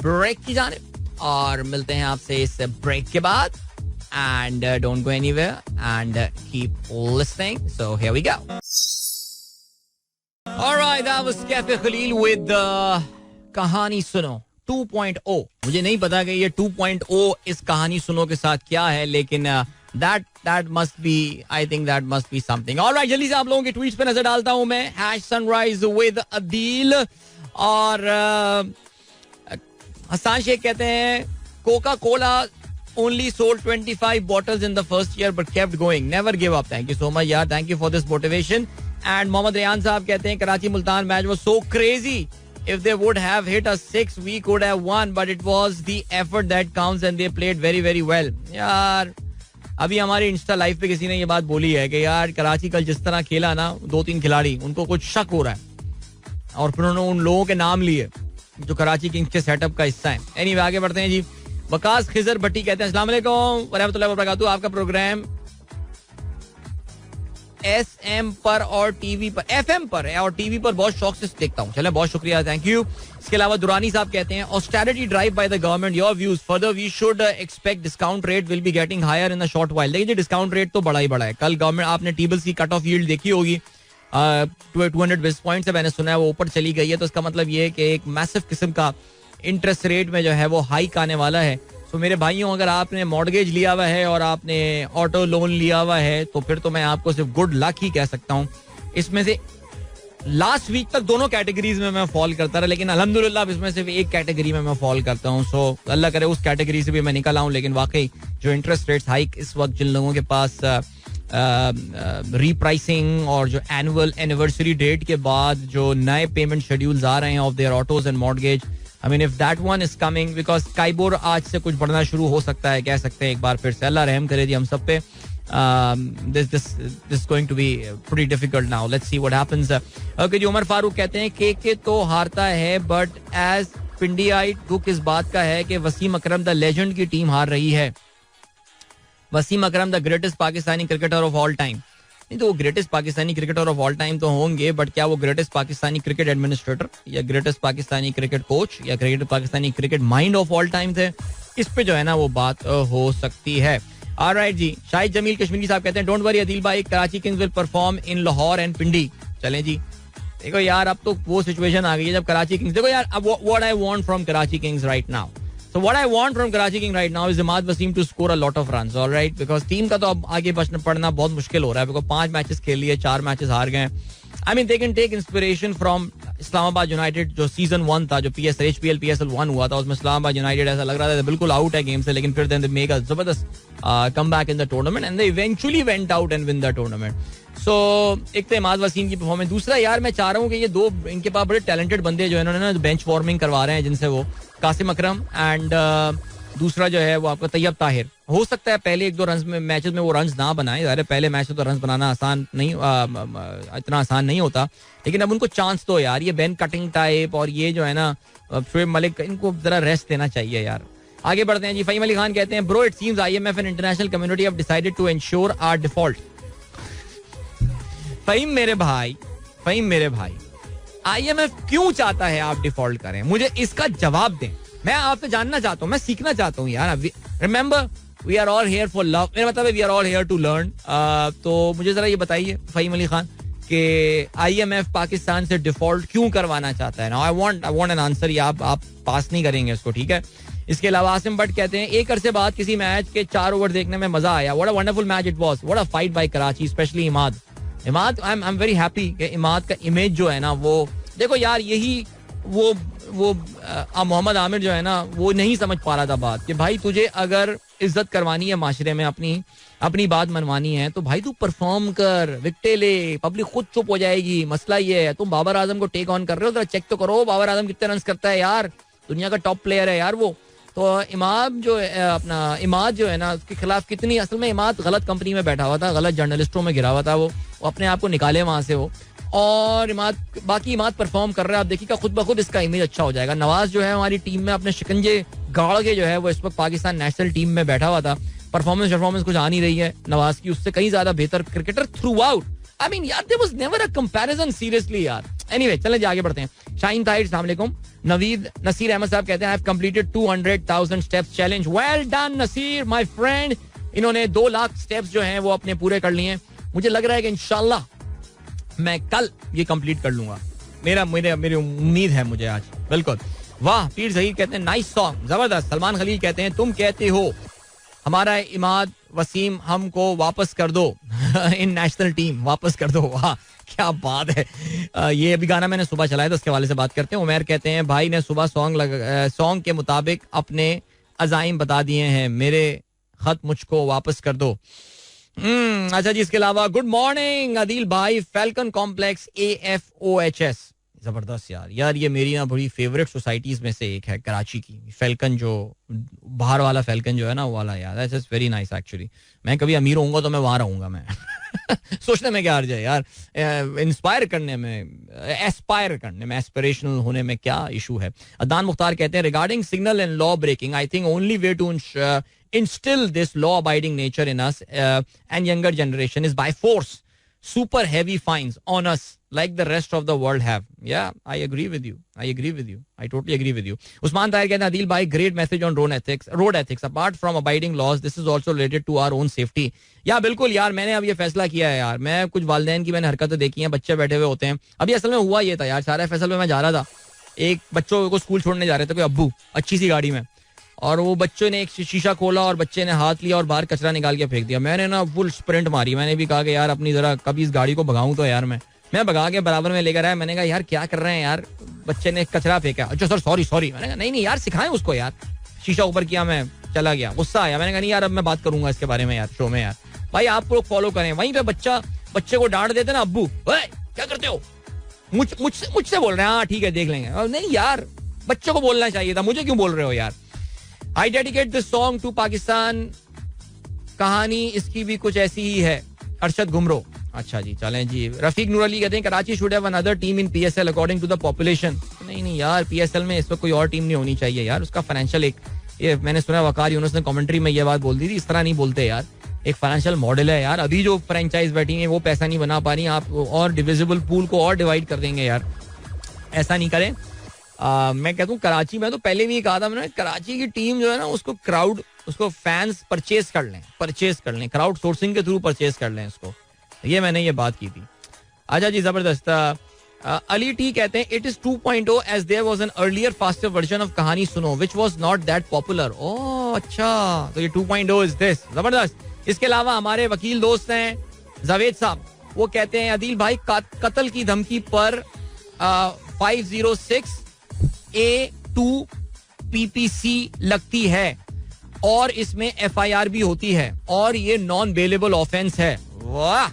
ब्रेक की जानिब और मिलते हैं आपसे इस ब्रेक के बाद. And don't go anywhere and keep listening. So here we go. All right, that was Cafe Khalil with कहानी सुनो 2.0. मुझे नहीं पता कि ये 2.0 इस कहानी सुनो के साथ क्या है, लेकिन that must be, I think that must be something. All right, जल्दी से आप लोगों के ट्वीट्स पे नजर डालता हूं मैं. #sunrise with Adil और हसान शेख कहते हैं Coca Cola only sold 25 bottles in the first year but kept going. Never give up. Thank you so much yaar. Thank you for this motivation. And Mohammad Rayan साहब कहते हैं Karachi Multan match was so crazy. If they would have hit us 6, we could have won, but it was the effort that counts and they played very very well. यार अभी हमारे Insta live पे किसी ने ये बात बोली है कि यार कराची कल जिस तरह खेला ना, 2-3 खिलाड़ी उनको कुछ शक हो रहा है और फिर उन्होंने उन लोगों के नाम लिए जो कराची किंग्स के सेटअप का हिस्सा है. एनीवे आगे बढ़ते हैं जी. वकास खिजर भट्टी कहते हैं अस्सलाम वालेकुम व रहमतुल्लाहि व बरकातहू. आपका प्रोग्राम SM पर और टीवी पर, FM पर है और टीवी पर बहुत शौक से देखता हूँ. चले, बहुत शुक्रिया, थैंक यू. इसके अलावा दुरानी साहब कहते हैं austerity drive by the government, your views further we should expect discount rate will be getting higher in the short while. देखिए डिस्काउंट रेट तो बड़ा ही बड़ा है. कल गवर्नमेंट, आपने टी-बिल्स की कट ऑफ यील्ड देखी होगी, 200 बेसिस पॉइंट से मैंने सुना है वो ऊपर चली गई है. तो इसका मतलब ये है कि एक मैसिव किस्म का इंटरेस्ट रेट में जो है वो हाइक आने वाला है. सो मेरे भाइयों, अगर आपने मॉर्गेज लिया हुआ है और आपने ऑटो लोन लिया हुआ है तो फिर तो मैं आपको सिर्फ गुड लक ही कह सकता हूँ. इसमें से लास्ट वीक तक दोनों कैटेगरीज में मैं फॉल करता रहा, लेकिन अल्हम्दुलिल्लाह इसमें सिर्फ एक कैटेगरी में मैं फॉल करता हूँ. सो अल्लाह करे उस कैटेगरी से भी मैं निकल आऊँ. लेकिन वाकई जो इंटरेस्ट रेट्स हाइक इस वक्त जिन लोगों के पास रीप्राइसिंग और जो एनुअल एनिवर्सरी डेट के बाद जो नए पेमेंट शेड्यूल्स आ रहे हैं of their autos and mortgage, I mean if that one is coming, because KIBOR आज से कुछ बढ़ना शुरू हो सकता है, कह सकते हैं एक बार फिर से. अल्लाह रहम करे जी हम सब पे. this going to be pretty difficult now. Let's see what happens. Okay जी, उमर फारूक कहते हैं के तो हारता है बट एज पिंडियाइट दुख इस बात का है कि वसीम अकरम द लेजेंड की टीम हार रही है. Wasim Akram the greatest Pakistani cricketer of all time. नहीं तो वो greatest Pakistani cricketer of all time तो होंगे, बट क्या वो ग्रेटेस्ट पाकिस्तानी क्रिकेट एडमिनिस्ट्रेटर या ग्रेटेस्ट पाकिस्तानी क्रिकेट कोच या greatest Pakistani cricket mind of all time थे? इस पे जो है ना वो बात हो सकती है. ऑलराइट जी, शाहिद जमील कश्मीरी साहब कहते हैं डोंट वरी अदील भाई, Karachi Kings will perform in Lahore and Pindi. चलें जी, देखो यार अब तो वो सिचुएशन आ गई है जब कराची किंग्स, देखो यार अब what I want from Karachi Kings right now. So what I want from Karachi King right now is Imad Wasim to score a lot of runs, all right? Because team का तो अब आगे पढ़ना बहुत मुश्किल हो रहा है, बिकॉज 5 मैचेस खेल लिए, 4 मैचेस हार गए. I mean they can take inspiration from Islamabad United जो सीजन 1 था, जो HPL PSL 1 हुआ था, उसमें इस्लामाबाद यूनाइटेड ऐसा लग रहा था बिल्कुल आउट है गेम से, लेकिन फिर देन दे मेक अ जबरदस्त comeback in the tournament and they eventually went out and win the tournament. So एक तो इमाद वसीम की परफॉर्मेंस, दूसरा यार मैं चाह रहा हूँ कि ये दो इनके पास बड़े टैलेंटेड बंदे जो इन्होंने ना बेंच वार्मिंग करवा रहे हैं जिनसे, वो कासिम अकरम एंड दूसरा जो है वो आपका तैयब ताहिर. हो सकता है पहले 1-2 रन में मैचेस में वो रन ना बनाए, अरे पहले मैच में तो रन बनाना आसान नहीं, इतना आसान नहीं होता, लेकिन अब उनको चांस तो यार, ये बेन कटिंग टाइप और ये जो है ना शोएब मलिक, इनको जरा रेस्ट देना चाहिए यार. आगे बढ़ते हैं जी. फहीम अली खान कहते हैं bro it seems IMF and international community have decided to ensure our default. Faheem मेरे भाई IMF क्यों चाहता है आप डिफॉल्ट करें? मुझे इसका जवाब दें. मैं आपसे जानना चाहता हूँ, मैं सीखना चाहता हूँ यार. Remember we are all here for love, मेरा मतलब है we are all here to learn. तो मुझे जरा ये बताइए फहीम अली खान कि IMF पाकिस्तान से डिफॉल्ट क्यों करवाना चाहता है? I want an answer. या आप पास नहीं करेंगे इसको, ठीक है? इसके अलावा आसिम भट्ट कहते हैं एक अरसे बाद किसी मैच के 4 ओवर देखने में मजा आया. What a wonderful match it was. What a fight by Karachi, specially Imad. I am very happy कि इमाद का इमेज जो है ना, वो देखो यार, यही वो मोहम्मद आमिर जो है ना, वो नहीं समझ पा रहा था बात कि भाई तुझे अगर इज्जत करवानी है माशरे में, अपनी बात मनवानी है, तो भाई तू परफॉर्म कर, विकेटें ले, पब्लिक खुद चुप हो जाएगी. मसला ये है, तुम बाबर आजम को टेक ऑन कर रहे हो, जरा चेक तो करो बाबर आजम कितने रन करता है यार. दुनिया का टॉप प्लेयर है यार वो. तो इमाद जो है अपना, इमाद जो है ना, उसके खिलाफ कितनी, असल में इमाद गलत कंपनी में बैठा हुआ था, गलत जर्नलिस्टों में गिरा हुआ था, वो अपने आप को निकाले वहां से वो. और इमाद परफॉर्म कर रहा है. आप देखिएगा खुद ब खुद इसका इमेज अच्छा हो जाएगा. नवाज जो है हमारी टीम में अपने शिकंजे गाड़ के जो है वो इस वक्त पाकिस्तान नेशनल टीम में बैठा हुआ था. परफॉर्मेंस कुछ आ नहीं रही है नवाज की, उससे कहीं ज्यादा बेहतर cricketer throughout. I mean यार there was never a comparison seriously यार. एनीवे चलें जी आगे बढ़ते हैं. शाहीन ताहिर अस्सलाम वालेकुम. नवीद नसीर अहमद साहब कहते हैं I have completed 200,000 steps challenge. Well done Naseer my friend. इन्होंने 2 लाख स्टेप्स जो हैं वो अपने पूरे कर लिए. मुझे लग रहा है कि इंशाल्लाह मैं कल ये कंप्लीट कर लूंगा. मेरी उम्मीद है मुझे आज. बिल्कुल. वाह. पीर जहीर कहते हैं नाइस सॉन्ग, जबरदस्त. सलमान खलील कहते हैं तुम कहते हो हमारा इमाद वसीम हमको वापस कर दो इन नेशनल टीम, वापस कर दो. वाह क्या बात है. ये अभी गाना मैंने सुबह चलाया था, उसके वाले से बात करते हैं. उमर कहते हैं भाई ने सुबह सॉन्ग के मुताबिक अपने अजाइम बता दिए हैं, मेरे खत मुझको वापस कर दो. अच्छा जी. इसके अलावा गुड मॉर्निंग अदील भाई, फैल्कन कॉम्प्लेक्स AFOHS. जबरदस्त यार ये मेरी ना बड़ी फेवरेट सोसाइटीज में से एक है कराची की. फैल्कन जो बाहर वाला फैल्कन जो है ना, वो वाला यार, that's just very nice actually. मैं कभी अमीर होऊंगा तो मैं वहां रहूंगा. मैं सोचने में क्या हर्ज है यार, इंस्पायर करने में, एस्पायर करने में, एस्पिरेशनल होने में क्या इशू है. अदनान मुख्तार कहते हैं regarding signal and law breaking, I think only way to instill this law-abiding nature in us and younger generation is by force. Super heavy fines on us like the rest of the world have. Yeah, I agree with you. I totally agree with you. Usman Tahir कहते हैं Adil bhai, great message on road ethics. Apart from abiding laws, this is also related to our own safety. या बिल्कुल यार, मैंने अब ये फैसला किया है यार. मैं कुछ वालिदैन की मैंने हरकतें देखी हैं, बच्चे बैठे हुए होते हैं. अभी असल में हुआ ये था यार, सारा फैसल में मैं जा रहा था, एक बच्चों को स्कूल छोड़ने जा रहे थे कोई अब्बू अच्छी सी गाड़ी में, और वो बच्चों ने एक शीशा खोला और बच्चे ने हाथ लिया और बाहर कचरा निकाल के फेंक दिया. मैंने ना फुल स्प्रिंट मारी. मैंने भी कहा कि यार अपनी जरा कभी इस गाड़ी को भगाऊं तो यार मैं भगा के बराबर में लेकर आया. मैंने कहा यार क्या कर रहे हैं यार, बच्चे ने कचरा फेंका. अच्छा सर सॉरी. मैंने कहा नहीं यार सिखाएं उसको यार. शीशा ऊपर किया, मैं चला गया. गुस्सा आया. मैंने कहा नहीं यार अब मैं बात करूंगा इसके बारे में यार शो में. यार भाई आप लोग फॉलो करें. वहीं पे बच्चे को डांट देते ना, अब्बू क्या करते हो, मुझसे बोल रहे हैं. हाँ ठीक है देख लेंगे. नहीं यार बच्चों को बोलना चाहिए था, मुझे क्यों बोल रहे हो यार. I dedicate this song to Pakistan. कहानी इसकी भी कुछ ऐसी ही है. अरशद घुमरो. अच्छा जी चलें जी. रफीक नूर अली कहते हैं Karachi should have another team in PSL according to the population. नहीं यार पीएसएल में इस वक्त कोई और टीम नहीं होनी चाहिए यार. उसका फाइनेंशियल ये मैंने सुना वकार यूनुस ने कमेंट्री में ये बात बोल दी थी. इस तरह नहीं बोलते यार. एक फाइनेंशियल मॉडल है यार. अभी जो फ्रेंचाइज बैठी है वो पैसा नहीं बना पा रही. आप और डिविजिबल पूल को और डिवाइड कर देंगे यार. ऐसा नहीं करें. मैं कहता हूँ कराची में तो पहले भी कहा था मैंने, कराची की टीम जो है ना उसको फैंस परचेज कर लें. क्राउड सोर्सिंग के थ्रू परचेज कर लें उसको. ये मैंने ये बात की थी. अच्छा जी जबरदस्त. अली टी कहते हैं it is 2.0 as there was an earlier faster version of कहानी सुनो which was not that popular. ओह अच्छा तो ये 2.0 is this. जबरदस्त. इसके अलावा हमारे वकील दोस्त हैं जावेद साहब. वो कहते हैं अदील भाई कत्ल की धमकी पर 506 A2 PPC लगती है और इसमें FIR भी होती है और ये नॉन बेलेबल ऑफेंस है. वाह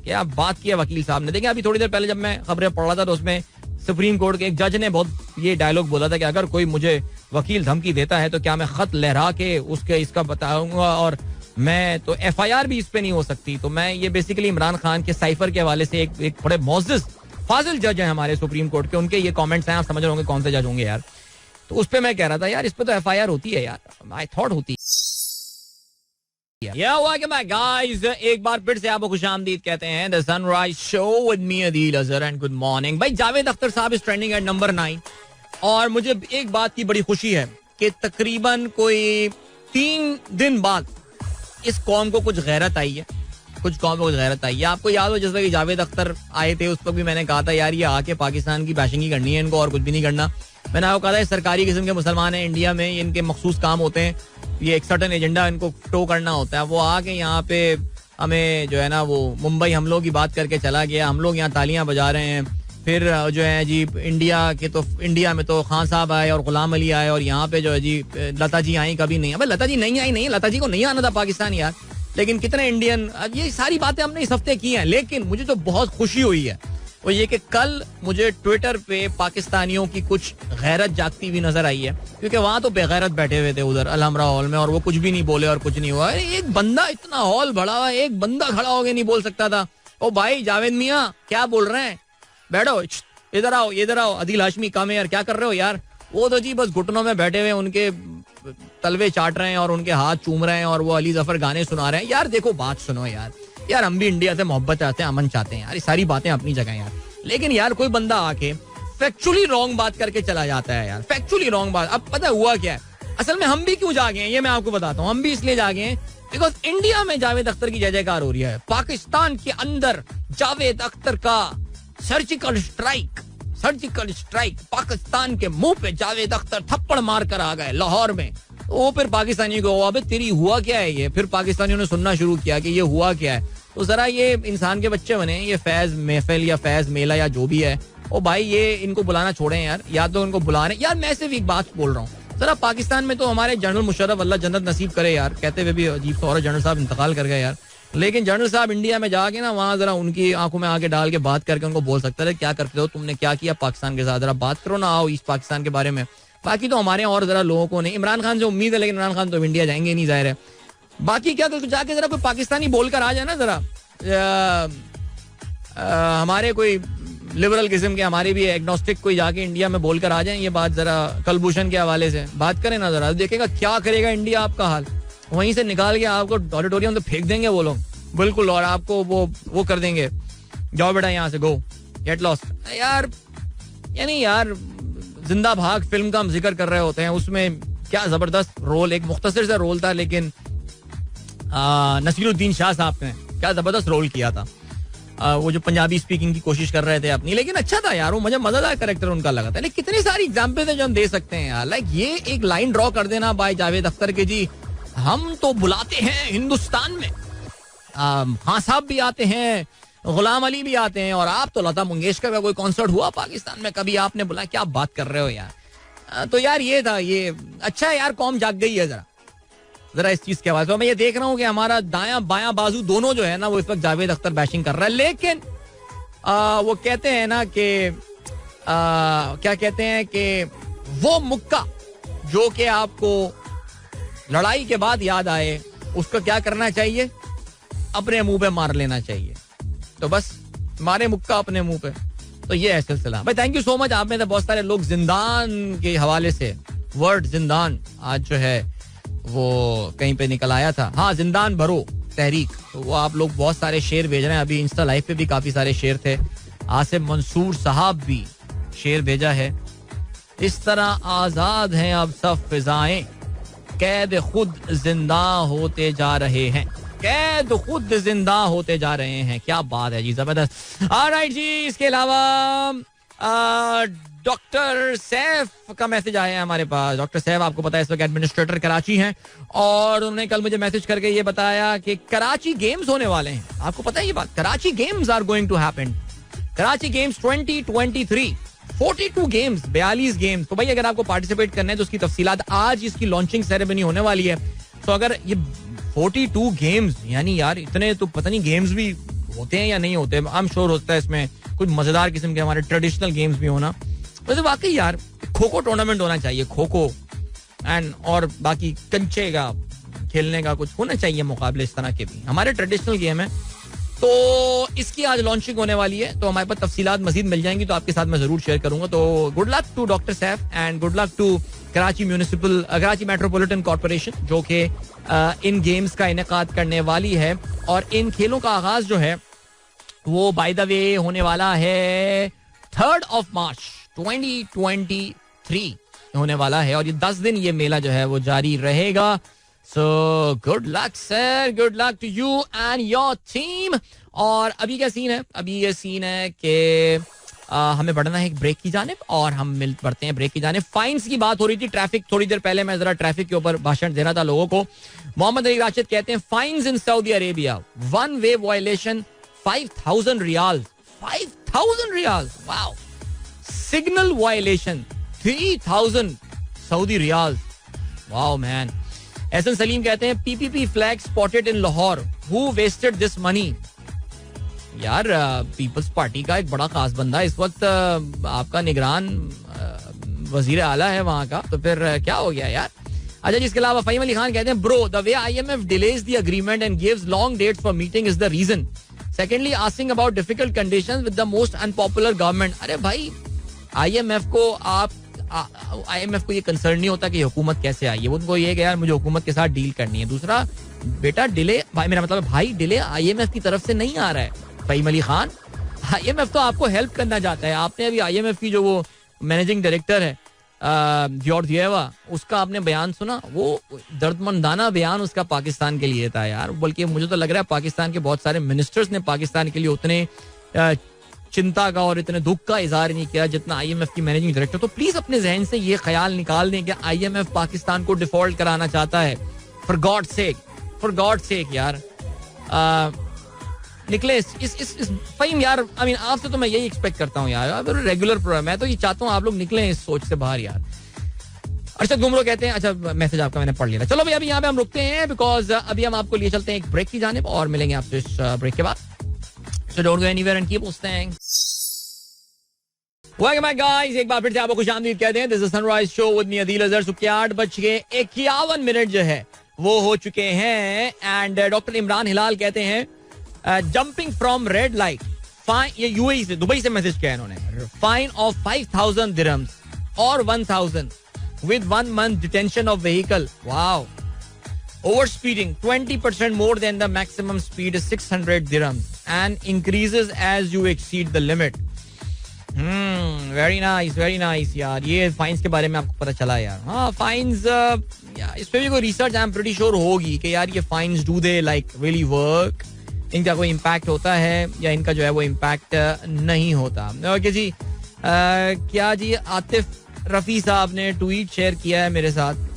क्या बात किया वकील साहब ने. देखिए अभी थोड़ी देर पहले जब मैं खबरें पढ़ रहा था तो उसमें सुप्रीम कोर्ट के एक जज ने बहुत ये डायलॉग बोला था कि अगर कोई मुझे वकील धमकी देता है तो क्या मैं खत लहरा के उसके इसका बताऊंगा और मैं तो FIR भी इस पे नहीं हो सकती. तो मैं ये बेसिकली इमरान खान के साइफर के हवाले से एक बड़े मोअज़्ज़िज़ फाजिल जज हैं हमारे सुप्रीम कोर्ट के. उनके ये कमेंट्स हैं. आप समझ रहे होंगे कौन से जज होंगे यार. तो उस पे मैं कह रहा था यार इस पे तो FIR होती है यार. आई थॉट होती गाइस. एक बार फिर से आपको खुशामदीद कहते हैं the sunrise show with me Adeel Azhar and good morning. भाई जावेद अख्तर साहब इज ट्रेंडिंग एट नंबर 9 और मुझे एक बात की बड़ी खुशी है कि तकरीबन कोई 3 दिन बाद इस कौम को कुछ गैरत आई है. आपको याद हो जैसे कि जावेद अख्तर आए थे उस पर भी मैंने कहा था यार ये आके पाकिस्तान की बैशिंग करनी है इनको और कुछ भी नहीं करना. मैंने आपको कहा था सरकारी किस्म के मुसलमान हैं इंडिया में, इनके मखसूस काम होते हैं, ये एक सर्टन एजेंडा इनको टो करना होता है. वो आके यहाँ पे हमें जो है ना वो मुंबई हमलों की बात करके चला गया. हम लोग यहाँ तालियां बजा रहे हैं. फिर जो है जी इंडिया में तो खान साहब आए और गुलाम अली आए और यहाँ पे जो है जी लता जी आई कभी नहीं. अब लता जी नहीं आई. लता जी को नहीं आना था पाकिस्तान यार. लेकिन कितने इंडियन, ये सारी बातें हमने इस हफ्ते की हैं. लेकिन मुझे तो बहुत खुशी हुई है वो ये कि कल मुझे ट्विटर पे पाकिस्तानियों की कुछ गैरत जागती हुई नजर आई है. क्योंकि वहां तो बेगैरत बैठे हुए थे उधर अलहमरा हॉल में और वो कुछ भी नहीं बोले और कुछ नहीं हुआ. एक बंदा इतना हॉल भरा हुआ, एक बंदा खड़ा होकर नहीं बोल सकता था. ओ भाई जावेद मियां क्या बोल रहे हैं, बैठो इधर आओ अदील हाशमी कम यार, क्या कर रहे हो यार. वो तो जी बस घुटनों में बैठे हुए उनके तलवे चाट रहे हैं और उनके हाथ चूम रहे हैं और वो अली जफर गाने सुना रहे हैं. यार देखो बात सुनो यार हम भी इंडिया से मोहब्बत चाहते हैं, अमन चाहते हैं यार. ये सारी बातें अपनी जगह यार. लेकिन यार कोई बंदा आके फैक्चुअली रॉन्ग बात करके चला जाता है यार. फैक्चुअली रॉन्ग बात. अब पता हुआ क्या है असल में, हम भी क्यों जागे हैं ये मैं आपको बताता हूँ. हम भी इसलिए जागे हैं बिकॉज इंडिया में जावेद अख्तर की जय जयकार हो रही है. पाकिस्तान के अंदर जावेद अख्तर का सर्जिकल स्ट्राइक पाकिस्तान के मुंह पे जावेद अख्तर थप्पड़ मार कर आ गए लाहौर में. वो फिर पाकिस्तानियों को अबे तेरी हुआ क्या है ये. फिर पाकिस्तानियों ने सुनना शुरू किया कि ये हुआ क्या है. तो जरा ये इंसान के बच्चे बने, ये फैज महफिल या फैज मेला या जो भी है, ओ भाई ये इनको बुलाना छोड़े यार. या तो इनको बुला रहे यार. मैं सिर्फ एक बात बोल रहा हूँ जरा पाकिस्तान में तो हमारे जनरल मुशर्रफ अल्लाह जन्नत नसीब करे यार, कहते हुए भी अजीब सा और जनरल साहब इंतकाल कर गए यार. लेकिन जनरल साहब इंडिया में जाके ना वहाँ जरा उनकी आंखों में आके डाल के बात करके उनको बोल सकता है क्या करते हो तुमने, क्या किया पाकिस्तान के साथ, जरा बात करो ना आओ ईस्ट पाकिस्तान के बारे में. बाकी तो हमारे और जरा लोगों को नहीं. इमरान खान से उम्मीद है लेकिन इमरान खान तो इंडिया जाएंगे नहीं जाहिर है. बाकी क्या तो जाके जरा कोई पाकिस्तानी बोलकर आ जाए ना जरा. हमारे कोई लिबरल किस्म के हमारे भी एग्नोस्टिक कोई जाके इंडिया में बोलकर आ जाए ये बात जरा कलभूषण के हवाले से बात करें ना जरा. देखेगा क्या करेगा इंडिया आपका हाल. वहीं से निकाल के आपको ऑडिटोरियम तो फेंक देंगे वो लोग बिल्कुल और आपको वो कर देंगे जाओ बेटा यहाँ से गो गेट लॉस्ट. यार यानी यार जिंदा भाग फिल्म का हम जिक्र कर रहे होते हैं. उसमें क्या जबरदस्त रोल, एक मुख्तसर सा रोल था लेकिन नसीरुद्दीन शाह साहब ने क्या जबरदस्त रोल किया था. वो जो पंजाबी स्पीकिंग की कोशिश कर रहे थे अपनी, लेकिन अच्छा था यार, वो मुझे मजेदार कैरेक्टर उनका लगा था. लेकिन कितनी सारी एग्जाम्पल है जो हम दे सकते हैं यार. लाइक ये एक लाइन ड्रॉ कर देना बाय जावेद अख्तर के जी, हम तो बुलाते हैं हिंदुस्तान में, खान साहब भी आते हैं, गुलाम अली भी आते हैं, और आप तो लता मंगेशकर का कोई कॉन्सर्ट हुआ पाकिस्तान में कभी आपने बुलाया? क्या बात कर रहे हो यार. तो यार ये था, ये अच्छा है यार, कौम जाग गई है जरा इस चीज के बाद. मैं ये देख रहा हूँ कि हमारा दायां बायां बाजू दोनों जो है ना, वो इस वक्त जावेद अख्तर बैशिंग कर रहा है. लेकिन वो कहते हैं ना कि क्या कहते हैं कि वो मुक्का जो कि आपको लड़ाई के बाद याद आए, उसको क्या करना चाहिए? अपने मुंह पे मार लेना चाहिए. तो बस मारे मुक्का अपने मुंह पे. तो ये है सिलसिला भाई. Thank you so much. आप में तो बहुत सारे लोग जिंदान के हवाले से, वर्ड जिंदान आज जो है वो कहीं पे निकल आया था. हाँ, जिंदान भरो तहरीक, तो वो आप लोग बहुत सारे शेर भेज रहे हैं. अभी इंस्टा लाइव पे भी काफी सारे शेर थे. आसिफ मंसूर साहब भी शेर भेजा है. इस तरह आजाद हैं अब सब फिजाएं, कैद खुद जिंदा होते जा रहे हैं, कैद खुद जिंदा होते जा रहे हैं. क्या बात है जी, जबरदस्त. ऑलराइट जी, इसके अलावा डॉक्टर सैफ का मैसेज आया है हमारे पास. डॉक्टर सैफ आपको पता है इस वक्त एडमिनिस्ट्रेटर कराची हैं, और उन्होंने कल मुझे मैसेज करके ये बताया कि कराची गेम्स होने वाले हैं. आपको पता है ये बात? Karachi games are going to happen. Karachi games 2023, 42 games, 42 games. तो भाई अगर आपको पार्टिसिपेट करना है तो उसकी तफसीलात, आज इसकी लॉन्चिंग सेरेमनी होने वाली है. तो अगर ये 42 गेम्स, यानी यार इतने तो पता नहीं गेम्स भी होते हैं या नहीं होते. आई एम श्योर होता है इसमें कुछ मजेदार किस्म के हमारे ट्रेडिशनल गेम्स भी होना. वैसे वाकई यार खो खो टूर्नामेंट होना चाहिए, खो खो एंड और बाकी कंचे का खेलने का कुछ होना चाहिए मुकाबले इस तरह के भी. हमारे ट्रेडिशनल गेम है. तो इसकी आज लॉन्चिंग होने वाली है. तो हमारे पास तफसीलात मजीद मिल जाएंगी तो आपके साथ मैं जरूर शेयर करूंगा. तो good luck to doctor Saif and good luck to Karachi metropolitan corporation जो कि इन गेम्स का इनेकाद करने वाली है. और इन खेलों का आगाज जो है वो बाय द वे होने वाला है 3 मार्च 2023 होने वाला है. और ये 10 दिन ये मेला जो है वो जारी रहेगा. So good luck sir, good luck to you and your team. और अभी क्या सीन है? अभी ये सीन है कि हमें बढ़ना है एक ब्रेक की जानिब, और हम बढ़ते हैं ब्रेक की जानिब. फाइन्स की बात हो रही थी, ट्रैफिक, थोड़ी देर पहले मैं जरा ट्रैफिक के ऊपर भाषण दे रहा था लोगों को. मोहम्मद अली राशिद कहते हैं fines in Saudi Arabia, one way violation 5,000 riyal. 5,000 riyal, wow. Signal violation 3,000 Saudi riyal, wow man. Ehsan Saleem कहते हैं PPP flag spotted in Lahore, who wasted this money. यार पीपल्स पार्टी का एक बड़ा खास बंदा इस वक्त आपका निगरान वजीर आला है वहां का, तो फिर क्या हो गया यार. अच्छा, जिसके अलावा फहीम अली खान कहते हैं bro the way IMF delays the agreement and gives long dates for meeting is the reason. Secondly asking about difficult conditions with the most unpopular government. अरे भाई IMF को ये कंसर्न नहीं होता कि हुकूमत कैसे आई है. उनको ये कि यार मुझे हुकूमत के साथ डील करनी है. दूसरा बेटा डिले, भाई मेरा मतलब भाई डिले IMF की तरफ से नहीं आ रहा है. फहीम अली खान, IMF तो आपको हेल्प करना चाहता है. आपने अभी IMF की जो वो मैनेजिंग डायरेक्टर है जॉर्जिएवा, उसका आपने बयान सुना? वो दर्दमंदाना बयान उसका पाकिस्तान के लिए था यार. बल्कि मुझे तो लग रहा है पाकिस्तान के बहुत सारे मिनिस्टर्स ने पाकिस्तान के लिए उतने चिंता का और इतने दुख का इजहार नहीं किया जितना IMF की मैनेजिंग डायरेक्टर. तो प्लीज अपने जहन से ये ख्याल निकाल दें कि IMF पाकिस्तान को डिफॉल्ट कराना चाहता है. फॉर गॉड सेक यार निकले इस फहीम यार. आई मीन आपसे तो मैं यही एक्सपेक्ट करता हूँ यार, रेगुलर प्रोग्राम. मैं तो ये चाहता हूँ आप लोग निकले इस सोच से बाहर यार. अरशद गुमरो कहते हैं, अच्छा मैसेज आपका मैंने पढ़ लिया. चलो भाई अभी यहाँ पे हम रुकते हैं बिकॉज अभी हम आपको लिए चलते हैं एक ब्रेक की जानिब और मिलेंगे आपसे इस ब्रेक के बाद. So don't go anywhere and keep listening. Welcome back guys. एक बार फिर से आपको खुशामदीद कहते हैं. This is Sunrise Show with me Adeel Azhar. 8:51 जो है वो हो चुके हैं. एंड डॉक्टर इमरान हिलाल कहते हैं jumping from red light fine. ये UAE से, दुबई से मैसेज किया इन्होंने. फाइन ऑफ 5,000 दिरहम्स और 1,000 with 1 month detention of vehicle. Wow. Overspeeding 20% more than the maximum speed is 600 dirhams and increases as you exceed the limit. Very nice यार. ये fines के बारे में आपको पता चला यार. हाँ फाइन्स इस पे भी कोई research I am pretty sure होगी कि यार ये fines do they like really work. इनका कोई इम्पैक्ट होता है या इनका जो है वो इम्पैक्ट नहीं होता. ओके जी. क्या जी, आतिफ रफी साहब ने ट्वीट शेयर किया है मेरे साथ.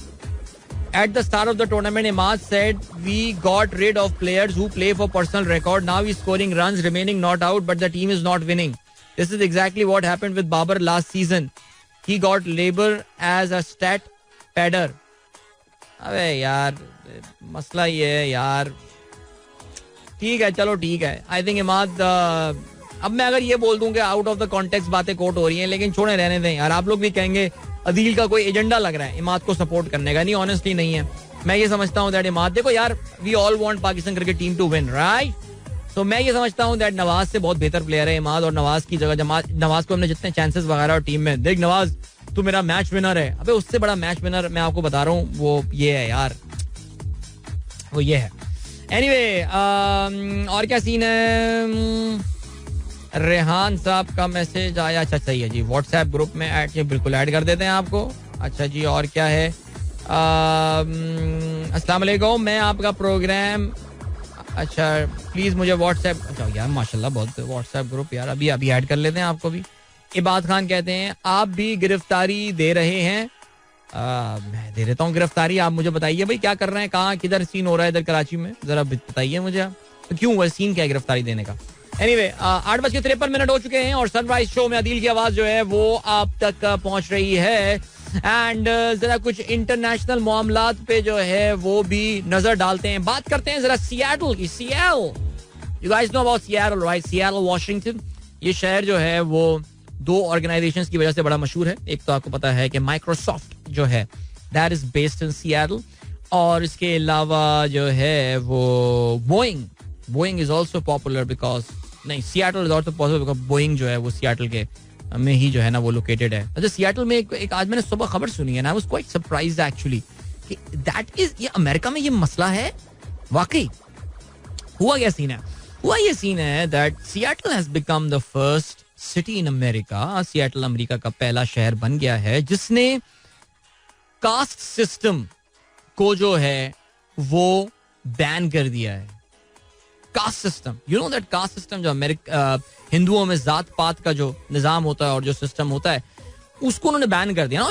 At the start of the tournament, Imad said, "We got rid of players who play for personal record. Now he's scoring runs, remaining not out, but the team is not winning. This is exactly what happened with Babar last season. He got labeled as a stat padder." अबे यार, मसला ये है यार. ठीक है, चलो ठीक है. आई थिंक इमाद, अब मैं अगर ये बोल दूं कि आउट ऑफ द कॉन्टेक्स्ट बातें कोट हो रही हैं, लेकिन छोड़े रहने दें यार. आप लोग भी कहेंगे अदील का कोई एजेंडा लग रहा है इमाद को सपोर्ट करने का. नहीं, ऑनेस्टली नहीं है. मैं ये समझता हूँ दैट इमाद, देखो यार, we all want Pakistan cricket team to win, right? So मैं ये समझता हूँ दैट नवाज से बहुत बेहतर प्लेयर है इमाद, और नवाज की जगह नवाज को हमने जितने चांसेस वगैरह और टीम में, देख नवाज तू मेरा मैच विनर है. अबे उससे बड़ा मैच विनर मैं आपको बता रहा हूँ, वो ये है यार, वो ये है. एनीवे, और क्या सीन है? रेहान साहब का मैसेज आया. अच्छा सही है जी, व्हाट्सएप ग्रुप में बिल्कुल ऐड कर देते हैं आपको. अच्छा जी, और क्या है? अस्सलाम वालेकुम, मैं आपका प्रोग्राम, अच्छा प्लीज मुझे व्हाट्सएप, अच्छा यार माशाल्लाह बहुत व्हाट्सएप ग्रुप यार, अभी अभी ऐड कर लेते हैं आपको भी. इबाद खान कहते हैं आप भी गिरफ्तारी दे रहे हैं. मैं दे देता हूँ गिरफ्तारी. आप मुझे बताइए भाई क्या कर रहे हैं, कहाँ किधर सीन हो रहा है इधर कराची में, जरा बताइए मुझे आप. तो क्यों हुआ सीन, क्या है गिरफ्तारी देने का? एनीवे, 8:53 हो चुके हैं और सनराइज शो में अदील की आवाज जो है वो आप तक पहुंच रही है. एंड जरा कुछ इंटरनेशनल मामलात पे जो है वो भी नजर डालते हैं. बात करते हैं जरा सियाटल की. Seattle, you guys know about Seattle, right? Seattle Washington, ये शहर जो है वो दो ऑर्गेनाइजेशंस की वजह से बड़ा मशहूर है. एक तो आपको पता है कि माइक्रोसॉफ्ट जो है that is based in Seattle, और इसके अलावा जो है वो Boeing is also popular because, नहीं, Seattle is also popular because Boeing जो है वो सियाटल के में ही जो है ना वो लोकेटेड है. अच्छा, सियाटल में एक आज मैंने सुबह खबर सुनी है ना, I was quite surprised actually कि दैट इज, ये अमेरिका में ये मसला है. वाकई हुआ क्या सीन है? हुआ ये सीन है that Seattle has become the first city in America. Seattle America का पहला शहर बन गया है जिसने कास्ट सिस्टम को जो है वो बैन कर दिया है. Caste system, you know that caste system जो हिंदुओं में जात पात का जो निजाम होता है और जो सिस्टम होता है उसको उन्होंने बैन कर दिया.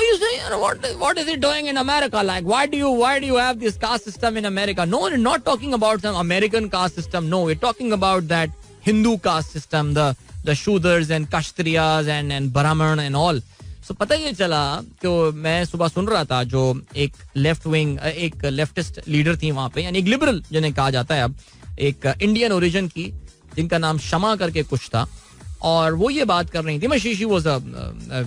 What is it doing in America? Like why do you have this caste system in America? No, we're not talking about some American caste system. No, we're talking about that Hindu caste system, the Shudras and Kashtriyas and Brahman and all. So पता ये चला कि मैं सुबह सुन रहा था, जो एक एक लेफ्टिस्ट लीडर थी वहां पे, यानी एक लिबरल जिन्हें कहा जाता है अब, एक इंडियन ओरिजिन की जिनका नाम शमा करके कुछ था, और वो ये बात कर रही थी. She was a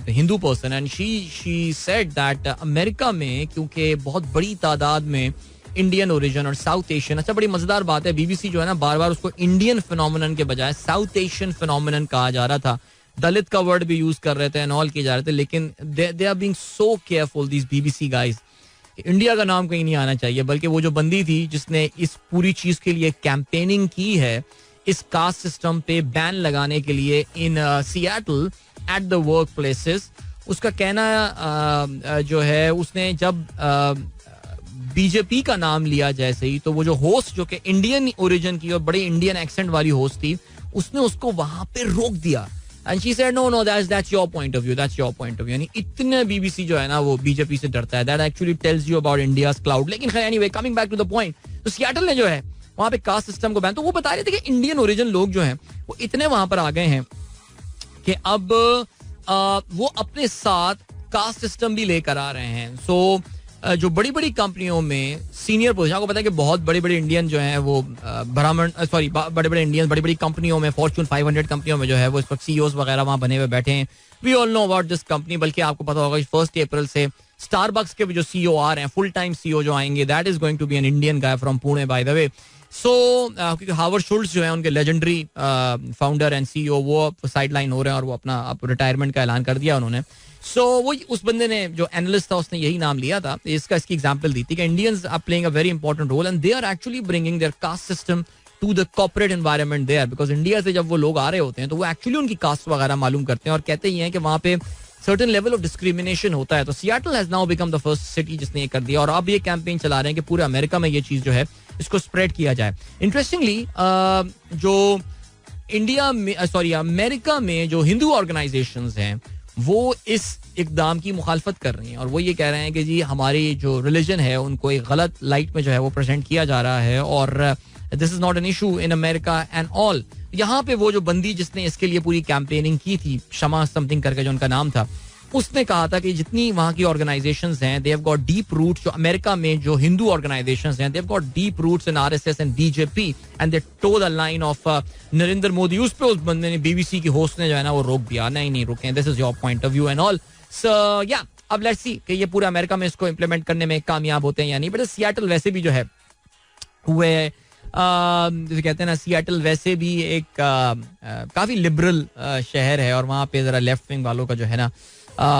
Hindu person and she said that America में क्योंकि बहुत बड़ी तादाद में इंडियन ओरिजिन और साउथ एशियन, अच्छा बड़ी मजेदार बात है, बीबीसी जो है ना बार बार उसको इंडियन फिनोमिनन के बजाय साउथ एशियन फिनोमिनन कहा जा रहा था. दलित का वर्ड भी यूज कर रहे थे एंड ऑल किए जा रहे थे, लेकिन they are being so careful this BBC guys. India का नाम कहीं नहीं आना चाहिए, बल्कि वो जो बंदी थी जिसने इस पूरी चीज के लिए कैंपेनिंग की है, इस कास्ट सिस्टम पे बैन लगाने के लिए in Seattle at the work places, उसका कहना जो है, उसने जब बीजेपी का नाम लिया जैसे ही, तो वो जो होस्ट जो कि इंडियन ओरिजिन की और बड़े इंडियन एक्सेंट वाली होस्ट थी, उसने उसको वहां पे रोक दिया. And she said, no, that's your point of view. That's your point of view. यानी इतने बीबीसी जो है ना वो बीजेपी से डरता है. That actually tells you about India's cloud. लेकिन खैर, anyway, coming back to the point, तो सियाटल ने जो है वहाँ पे कास्ट सिस्टम को बैन, तो वो बता रहे थे कि इंडियन ओरिजिन लोग जो हैं वो इतने वहां पर आ गए हैं कि अब वो अपने साथ कास्ट सिस्टम भी लेकर आ रहे हैं. सो जो बड़ी बड़ी कंपनियों में सीनियर पोजीशन, आपको पता है कि बहुत बड़े बड़े इंडियन जो हैं वो बड़े बड़े इंडियन बड़ी बड़ी कंपनियों में, फॉर्च्यून 500 कंपनियों में जो है वो इस वक्त सीईओस वगैरह वहां बने हुए बैठे हैं. We all know about this company. बल्कि आपको पता होगा 1 अप्रैल से स्टारबक्स के भी जो सीईओ आ रहे हैं, फुल टाइम सीईओ जो आएंगे, that is going to be an Indian guy from Pune by the way. So क्योंकि हावर्ड शुल्ट्ज जो है उनके लेजेंडरी फाउंडर एंड सीईओ, वो साइड लाइन हो रहे हैं और वो अपना रिटायरमेंट का ऐलान कर दिया उन्होंने. सो वो उस बंदे ने जो एनालिस्ट था उसने यही नाम लिया था, इसकी एग्जांपल दी थी कि Indians are playing a very important role and they are actually bringing their caste system to the corporate environment there, because India से जब वो लोग आ रहे होते हैं तो वो एक्चुअली उनकी कास्ट वगैरह मालूम करते हैं और कहते ही हैं कि वहाँ पे सर्टेन लेवल ऑफ डिस्क्रिमिनेशन होता है. तो Seattle has now become the first city जिसने ये कर दिया, और अब ये कैंपेन चला रहे हैं कि पूरे अमेरिका में ये चीज जो है इसको स्प्रेड किया जाए. इंटरेस्टिंगली जो इंडिया में अमेरिका में जो हिंदू ऑर्गेनाइजेशंस हैं वो इस इकदाम की मुखालफत कर रही हैं, और वो ये कह रहे हैं कि जी हमारी जो रिलीजन है उनको एक गलत लाइट में जो है वो प्रेजेंट किया जा रहा है, और this is not an issue in America and all. यहाँ पे वो जो बंदी जिसने इसके लिए पूरी कैंपेनिंग की थी, शमा समथिंग करके जो उनका नाम था, उसने कहा था कि जितनी वहाँ की ऑर्गेनाइजेशंस हैं they have got deep roots. जो अमेरिका में जो हिंदू ऑर्गेनाइजेशंस हैं they have got deep roots in RSS and BJP and they toe the line of Narendra Modi. उस पे उस बंदे ने, बीबीसी की होस्ट ने जो है ना वो रोक दिया, नहीं रुके, this is your point of view and all. So या अब लेट्स सी कि ये पूरे अमेरिका में इसको इम्प्लीमेंट करने में कामयाब होते हैं या नहीं. बट सियाटल वैसे भी जो है हुए जैसे कहते हैं ना, सियाटल वैसे भी एक काफी लिबरल शहर है, और वहाँ पे जरा लेफ्ट विंग वालों का जो है ना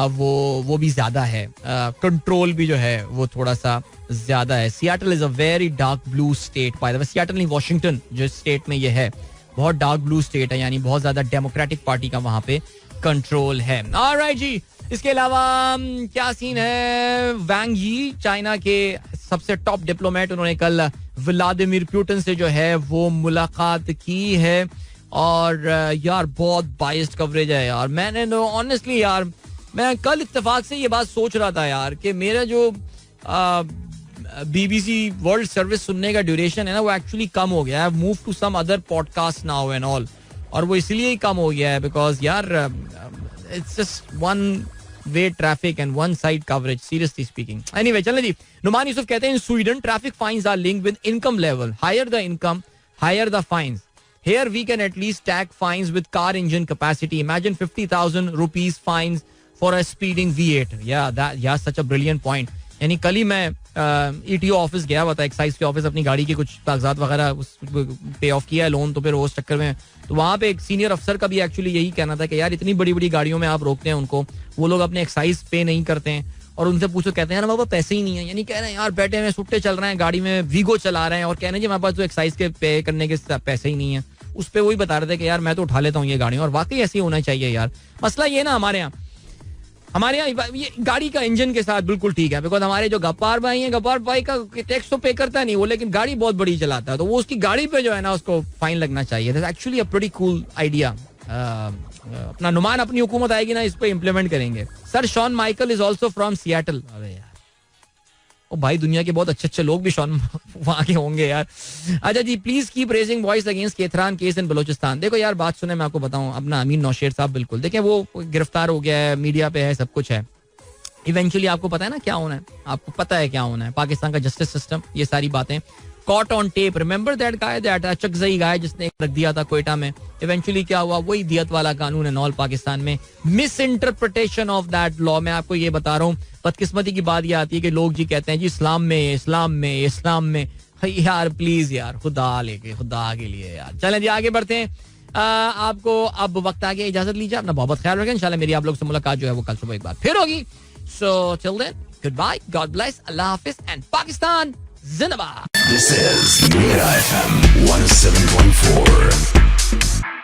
वो भी ज्यादा है, कंट्रोल भी जो है वो थोड़ा सा ज्यादा है. Seattle is a very dark blue state. Bye the way Seattle नहीं, वॉशिंगटन जो स्टेट में ये है बहुत डार्क ब्लू स्टेट है, यानी बहुत ज्यादा डेमोक्रेटिक पार्टी का वहां पे कंट्रोल है. ऑलराइट जी, इसके अलावा क्या सीन है. वांग यी चाइना के सबसे टॉप डिप्लोमेट, उन्होंने कल व्लादिमीर पुतिन से जो है वो मुलाकात की है, और यार बहुत बाइस्ड कवरेज है यार. मैंने ऑनेस्टली यार मैं कल इत्तेफाक से ये बात सोच रहा था यार कि मेरा जो बीबीसी वर्ल्ड सर्विस सुनने का ड्यूरेशन है ना वो एक्चुअली कम हो गया है. Move to some other podcast now and all, और वो इसलिए ही कम हो गया है बिकॉज यार it's just one way traffic and one side coverage, seriously speaking. Anyway चलें जी. नुमान यूसुफ कहते हैं in Sweden traffic fines are linked with income level, higher the income higher the fines. Here we can at least tag fines with car engine capacity. Imagine 50,000 rupees fines for a speeding V8. Yeah, such a brilliant point. यानी कल ही मैं ETO office गया हुआ था, excise के office, अपनी गाड़ी के कुछ कागजात वगैरह पे ऑफ किया है लोन, तो फिर उस चक्कर में तो वहाँ पे एक सीनियर अफसर का भी एक्चुअली यही कहना था कि यार इतनी बड़ी बड़ी गाड़ियों में आप रोकते हैं उनको, वो लोग अपने एक्साइज पे नहीं करते हैं, और उनसे पूछो कहते हैं यार हमारे पास पैसे ही नहीं है. यानी कह रहे हैं यार बैठे हुए सुट्टे चल रहे हैं गाड़ी में, वीगो चला रहे हैं, और कह रहे हैं जी हमारे पास तो एक्साइज के पे करने के पैसे ही नहीं है. उस पर वही बता रहे थे कि यार मैं तो उठा लेता हूँ ये गाड़ी, और वाकई ऐसे ही होना चाहिए यार. मसला ये ना हमारे यहाँ ये गाड़ी का इंजन के साथ बिल्कुल ठीक है, बिकॉज हमारे जो गप्पार भाई हैं, गप्पार भाई का टैक्स तो पे करता नहीं वो, लेकिन गाड़ी बहुत बड़ी चलाता है, तो वो उसकी गाड़ी पे जो है ना उसको फाइन लगना चाहिए. That's actually a pretty cool idea. अपना नुमान अपनी हुकूमत आएगी ना इस पे इम्प्लीमेंट करेंगे. Sir Shawn Michael is also from Seattle. अरे यार ओ भाई दुनिया के बहुत अच्छे अच्छे लोग भी शॉन वहां के होंगे यार. अच्छा जी, please keep raising voice against Kethran case in Balochistan. देखो यार बात सुने, मैं आपको बताऊं, अपना अमीन नौशेर साहब बिल्कुल देखें वो गिरफ्तार हो गया है, मीडिया पे है, सब कुछ है. इवेंचुअली आपको पता है ना क्या होना है, आपको पता है क्या होना है. पाकिस्तान का जस्टिस सिस्टम, ये सारी बातें caught on tape. Remember that guy, that Chakzai guy जिसने रख दिया था कोयटा में. इवेंचुअली क्या हुआ, वही दियत वाला कानून है नॉल पाकिस्तान में. Miss interpretation of that law. मैं आपको ये बता रहा हूँ, बदकिस्मती की बात ये आती है कि लोग जी कहते हैं जी इस्लाम में. यार प्लीज यार, खुदा के लिए यार. चलें जी आगे बढ़ते हैं. आपको अब वक्त आ गया, इजाजत लीजिए, अपना बहुत ख्याल रखें. इंशाल्लाह मेरी आप लोग से मुलाकात जो है वो कल सुबह एक बार फिर होगी. So till then goodbye, god bless, अल्लाह हाफिज एंड पाकिस्तान जिंदाबाद. This is Mira FM 107.4.